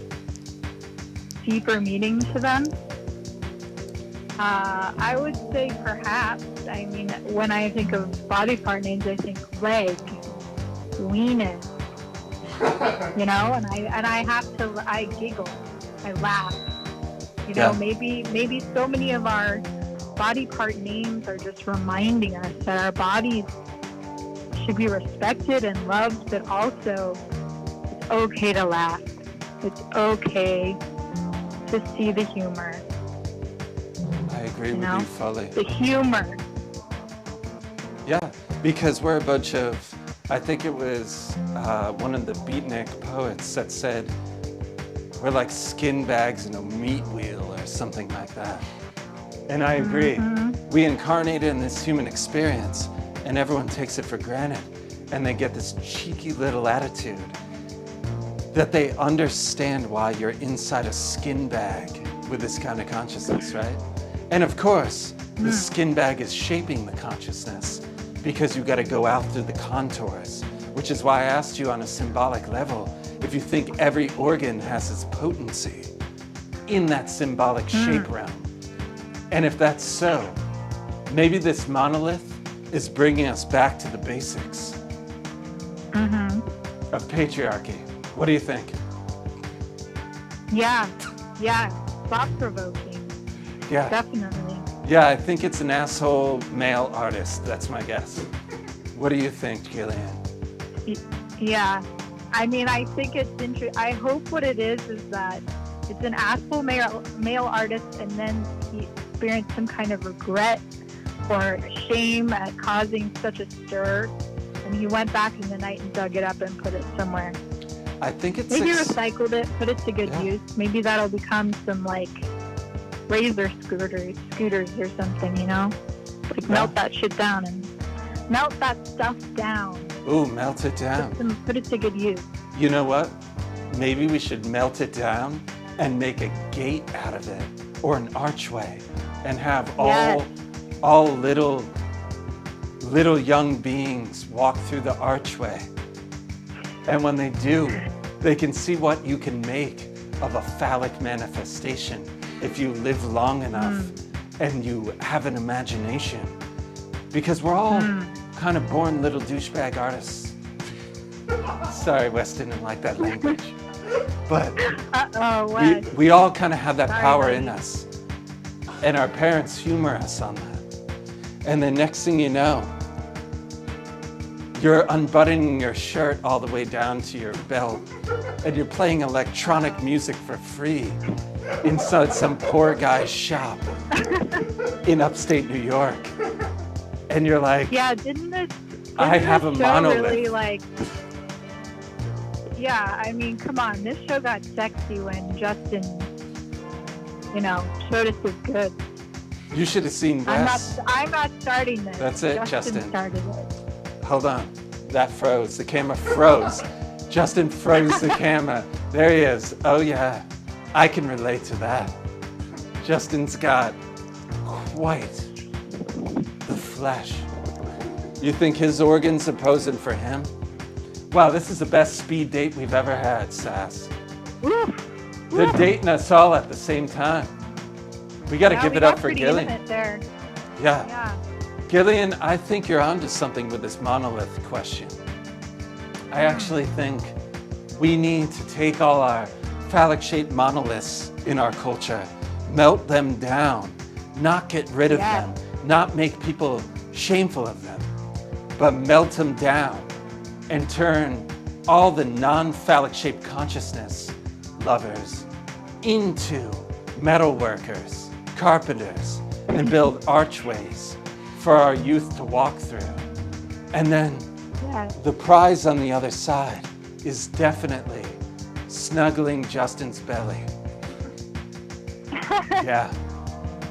deeper meaning to them? I would say perhaps. I mean, when I think of body part names, I think leg, weenus, you know, and I giggle, I laugh. You know, maybe so many of our body part names are just reminding us that our bodies should be respected and loved, but also it's okay to laugh. It's okay to see the humor. I agree with you fully. The humor. Yeah, because we're a bunch of, I think it was one of the beatnik poets that said, we're like skin bags in a meat wheel or something like that. And I agree. We incarnate in this human experience and everyone takes it for granted. And they get this cheeky little attitude that they understand why you're inside a skin bag with this kind of consciousness, right? And of course, the skin bag is shaping the consciousness because you got to go out through the contours, which is why I asked you on a symbolic level if you think every organ has its potency in that symbolic shape realm. And if that's so, maybe this monolith is bringing us back to the basics of patriarchy. What do you think? Yeah, thought-provoking. Yeah. Definitely. Yeah, I think it's an asshole male artist. That's my guess. What do you think, Gillian? Yeah. I mean, I think it's interesting. I hope what it is that it's an asshole male artist, and then he experienced some kind of regret or shame at causing such a stir, and he went back in the night and dug it up and put it somewhere. I think it's maybe recycled it, put it to good use. Maybe that'll become some like razor scooters or something, you know? Like melt that shit down and melt that stuff down. Ooh, melt it down. Put it to good use. You know what? Maybe we should melt it down and make a gate out of it, or an archway, and have all little young beings walk through the archway. And when they do, they can see what you can make of a phallic manifestation if you live long enough and you have an imagination. Because we're all kind of born little douchebag artists. Sorry, Weston, didn't like that language. But we all kind of have that power in us. And our parents humor us on that. And the next thing you know, you're unbuttoning your shirt all the way down to your belt, and you're playing electronic music for free inside some poor guy's shop in upstate New York. And you're like, I have a monolith. Really yeah, I mean, come on. This show got sexy when Justin, showed us his good. You should have seen Wes. I'm not starting this. That's it, Justin. Started it. Hold on. That froze. The camera froze. Justin froze the camera. There he is. Oh, yeah. I can relate to that. Justin's got quite the flesh. You think his organs are posing for him? Wow, this is the best speed date we've ever had, Sass. They're dating us all at the same time. We got to give it up for Gillian. There. Yeah. Gillian, I think you're onto something with this monolith question. I actually think we need to take all our phallic-shaped monoliths in our culture, melt them down, not get rid of them, not make people shameful of them, but melt them down and turn all the non-phallic shaped consciousness lovers into metal workers, carpenters, and build archways for our youth to walk through. And then the prize on the other side is definitely snuggling Justin's belly. Yeah,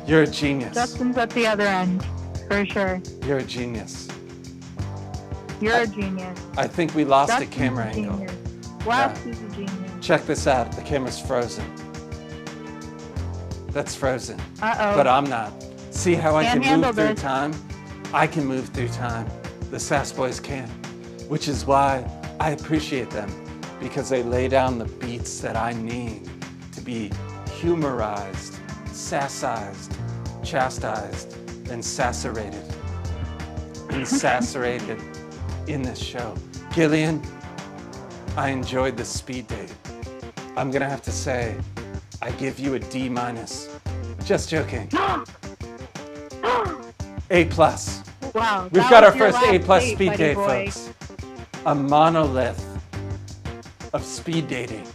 you're a genius. Justin's at the other end, for sure. You're a genius. You're a genius. I think we lost Justin's a camera a angle. genius. Wes Yeah. is a genius. Check this out, the camera's frozen. That's frozen. Uh-oh. But I'm not. See how I Can't can handle move through this. time? I can move through time. The Sass Boys can. Which is why I appreciate them, because they lay down the beats that I need to be humorized, sassized, chastised, and sasserated. And sasserated in this show. Gillian, I enjoyed the speed date. I'm gonna have to say, I give you a D-. Just joking. A+. Wow. We've that got our was your first last A+ date, speed buddy date, boy. folks. A monolith of speed dating,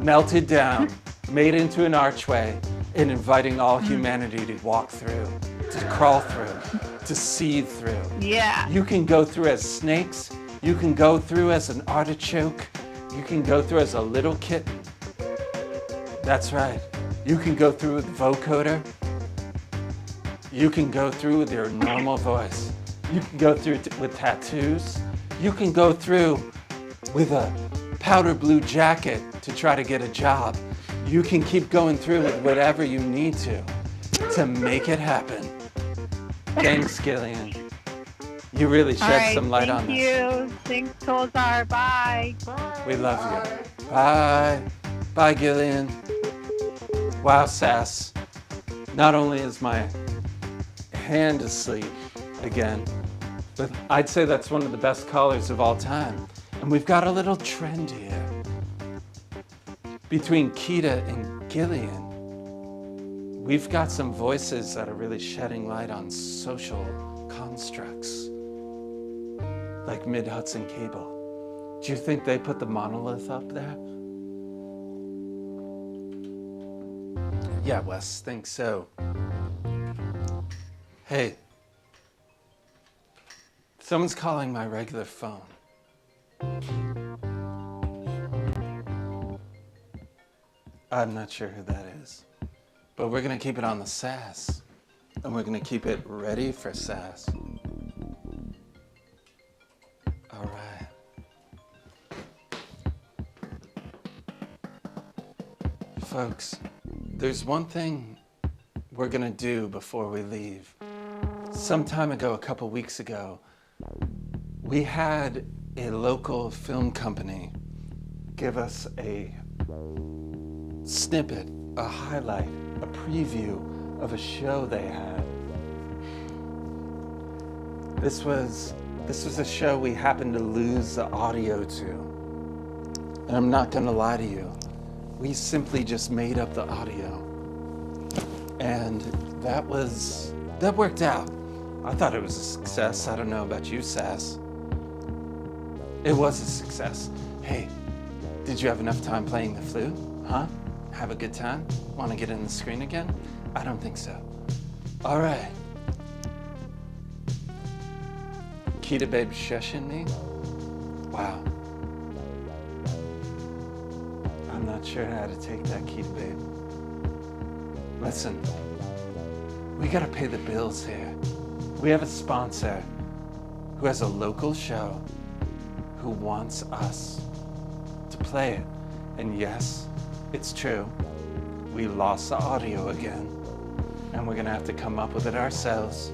melted down, made into an archway, and inviting all humanity to walk through, to crawl through, to seethe through. Yeah. You can go through as snakes, you can go through as an artichoke, you can go through as a little kitten. That's right. You can go through with vocoder. You can go through with your normal voice. You can go through with tattoos. You can go through with a powder blue jacket to try to get a job. You can keep going through with whatever you need to make it happen. Thanks, Gillian. You really shed All right, some light on thank this. you. Thanks, Tollzar. Bye. We love you. Bye. Bye, Gillian. Wow, Sass. Not only is my hand asleep again, but I'd say that's one of the best callers of all time. And we've got a little trend here. Between Keita and Gillian, we've got some voices that are really shedding light on social constructs, like Mid-Hudson Cable. Do you think they put the monolith up there? Yeah, Wes, think so. Hey, someone's calling my regular phone. I'm not sure who that is, but we're gonna keep it on the sass, and we're gonna keep it ready for sass. All right. Folks, there's one thing we're gonna do before we leave. Some time ago, a couple weeks ago, we had a local film company give us a snippet, a highlight, a preview of a show they had. This was a show we happened to lose the audio to. And I'm not gonna lie to you, we simply just made up the audio. And that worked out. I thought it was a success. I don't know about you, Sass. It was a success. Hey, did you have enough time playing the flute? Huh? Have a good time? Want to get in the screen again? I don't think so. All right. Keita Babe shushing me? Wow. I'm not sure how to take that, Keita Babe. Listen, we gotta pay the bills here. We have a sponsor who has a local show who wants us to play it. And yes, it's true. We lost the audio again, and we're gonna have to come up with it ourselves.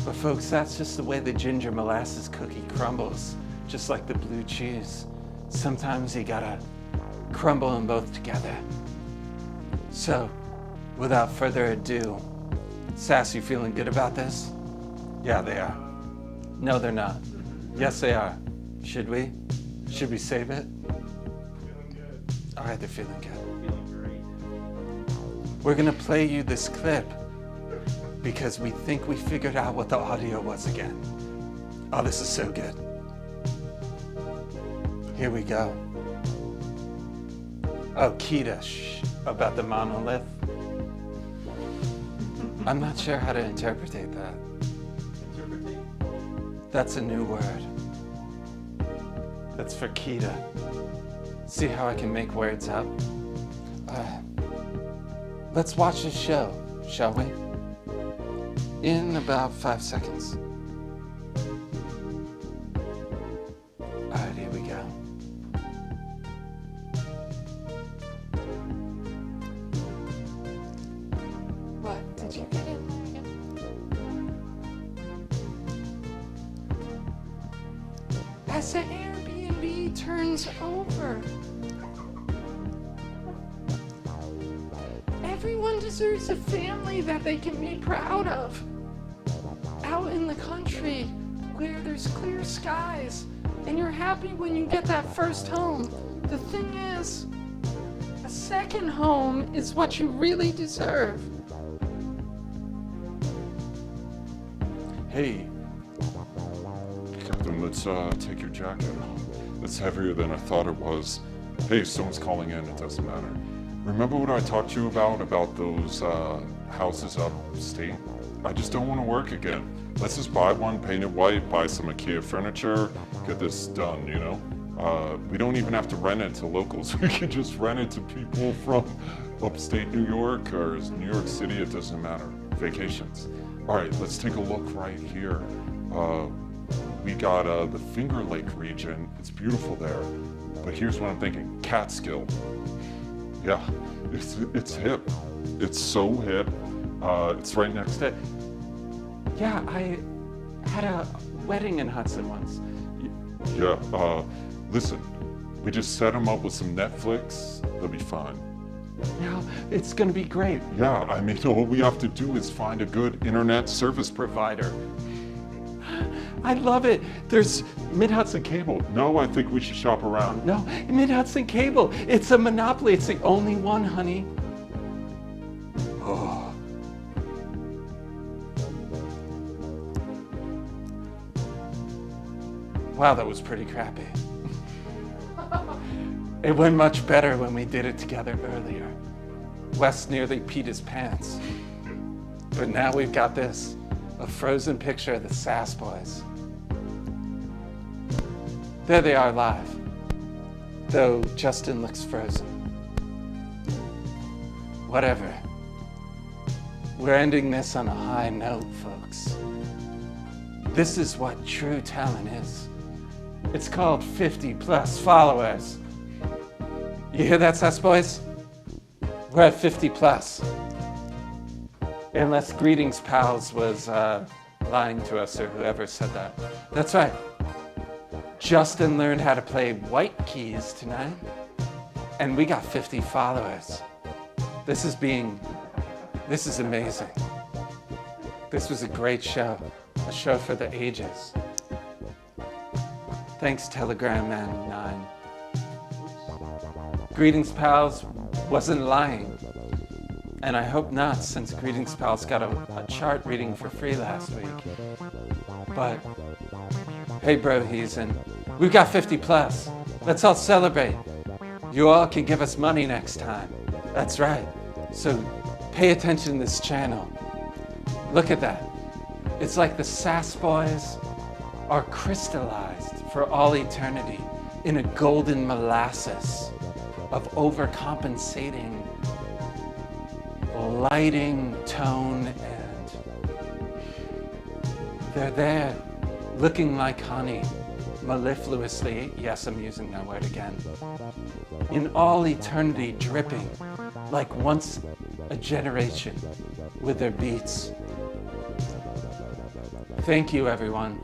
But folks, that's just the way the ginger molasses cookie crumbles, just like the blue cheese. Sometimes you gotta crumble them both together. So, without further ado, Sass, you feeling good about this? Yeah, they are. No, they're not. Yes, they are. Should we? Should we save it? Feeling good. All right, they're feeling good. Feeling great. We're gonna play you this clip because we think we figured out what the audio was again. Oh, this is so good. Here we go. Oh, Kita, about the monolith. I'm not sure how to interpret that. That's a new word. That's for Kita. See how I can make words up? Let's watch this show, shall we? In about 5 seconds. All right, here we go. What? Did you get it? As the Airbnb turns over, everyone deserves a family that they can be proud of. Out in the country where there's clear skies and you're happy when you get that first home. The thing is, a second home is what you really deserve. Hey, Captain, let's take your jacket off. It's heavier than I thought it was. Hey, if someone's calling in, it doesn't matter. Remember what I talked to you about those houses upstate? I just don't want to work again. Let's just buy one, paint it white, buy some IKEA furniture, get this done, you know? We don't even have to rent it to locals. We can just rent it to people from upstate New York or New York City, it doesn't matter. Vacations. All right, let's take a look right here. We got the Finger Lake region. It's beautiful there. But here's what I'm thinking, Catskill. Yeah, it's hip. It's so hip. It's right next to. Yeah, I had a wedding in Hudson once. Yeah. Listen, we just set them up with some Netflix. They'll be fine. Yeah, it's gonna be great. Yeah, I mean, all we have to do is find a good internet service provider. I love it. There's Mid-Hudson Cable. No, I think we should shop around. no Mid-Hudson Cable. It's a monopoly. It's the only one, honey. Oh. Wow, that was pretty crappy. It went much better when we did it together earlier. Wes nearly peed his pants. But now we've got this, a frozen picture of the Sass Boys. There they are live, though Justin looks frozen. Whatever. We're ending this on a high note, folks. This is what true talent is. It's called 50 plus followers. You hear that, Sass Boys? We're at 50 plus. Unless Greetings Pals was lying to us or whoever said that. That's right. Justin learned how to play white keys tonight, and we got 50 followers. This is amazing. This was a great show, a show for the ages. Thanks, Telegram Man 9. Greetings Pals wasn't lying, and I hope not, since Greetings Pals got a chart reading for free last week. But hey, brohies, and we've got 50 plus. Let's all celebrate. You all can give us money next time. That's right. So pay attention to this channel. Look at that. It's like the Sass Boys are crystallized for all eternity in a golden molasses of overcompensating lighting, tone, and they're there looking like honey, mellifluously, yes, I'm using that word again, in all eternity dripping like once a generation with their beats. Thank you, everyone.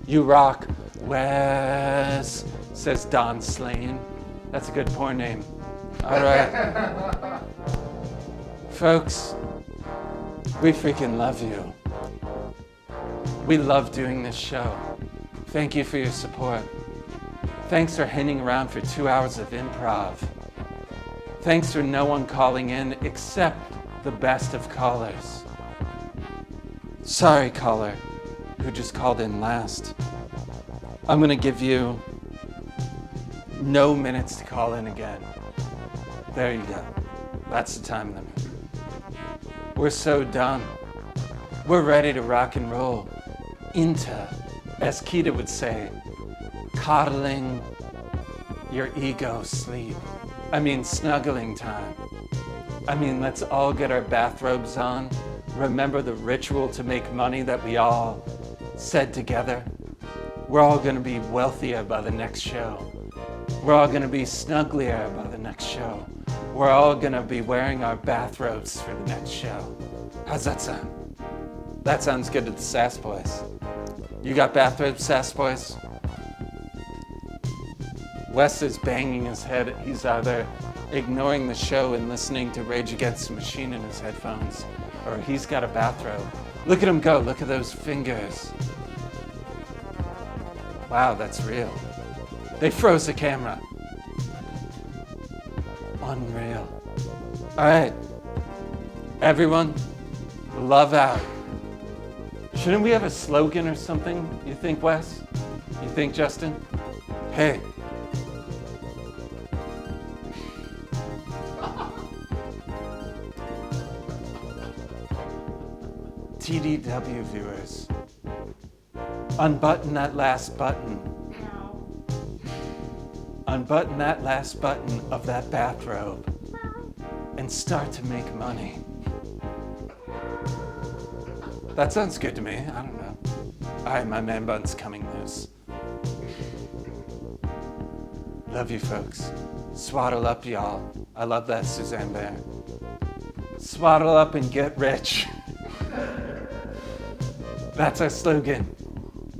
You rock, Wes, says Don Slane. That's a good porn name. All right. Folks, we freaking love you. We love doing this show. Thank you for your support. Thanks for hanging around for 2 hours of improv. Thanks for no one calling in except the best of callers. Sorry, caller, who just called in last. I'm gonna give you No minutes to call in again. There you go. That's the time limit. We're so done. We're ready to rock and roll into, as Keita would say, coddling your ego sleep. I mean, snuggling time. I mean, let's all get our bathrobes on. Remember the ritual to make money that we all said together? We're all gonna be wealthier by the next show. We're all gonna be snugglier by the next show. We're all gonna be wearing our bathrobes for the next show. How's that sound? That sounds good to the Sass Boys. You got bathrobes, Sass Boys? Wes is banging his head. He's either ignoring the show and listening to Rage Against the Machine in his headphones, or he's got a bathrobe. Look at him go. Look at those fingers. Wow, that's real. They froze the camera. Unreal. All right. Everyone, love out. Shouldn't we have a slogan or something? You think, Wes? You think, Justin? Hey. TDW viewers, unbutton that last button. Unbutton that last button of that bathrobe and start to make money. That sounds good to me. I don't know. All right, my man bun's coming loose. Love you, folks. Swaddle up, y'all. I love that, Suzanne Bear. Swaddle up and get rich. That's our slogan.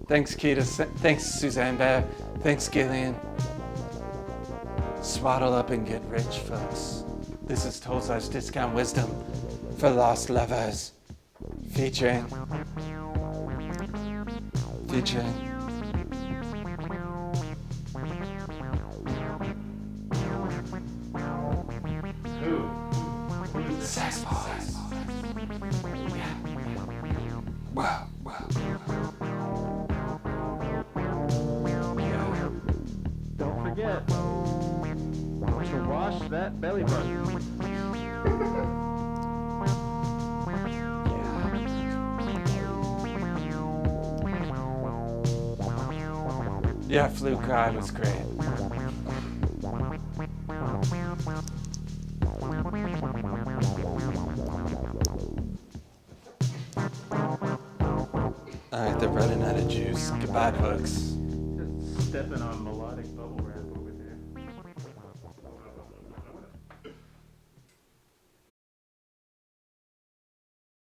Thanks, Keita. Thanks, Suzanne Bear. Thanks, Gillian. Swaddle up and get rich, folks. This is Tollzar's Discount Wisdom for Lost Lovers. Featuring. Sass Boys. Yeah. Wow. Don't forget to wash that belly button. Yeah, Fluke Ride was great. Alright, they're running out of juice. Goodbye, folks. Stepping on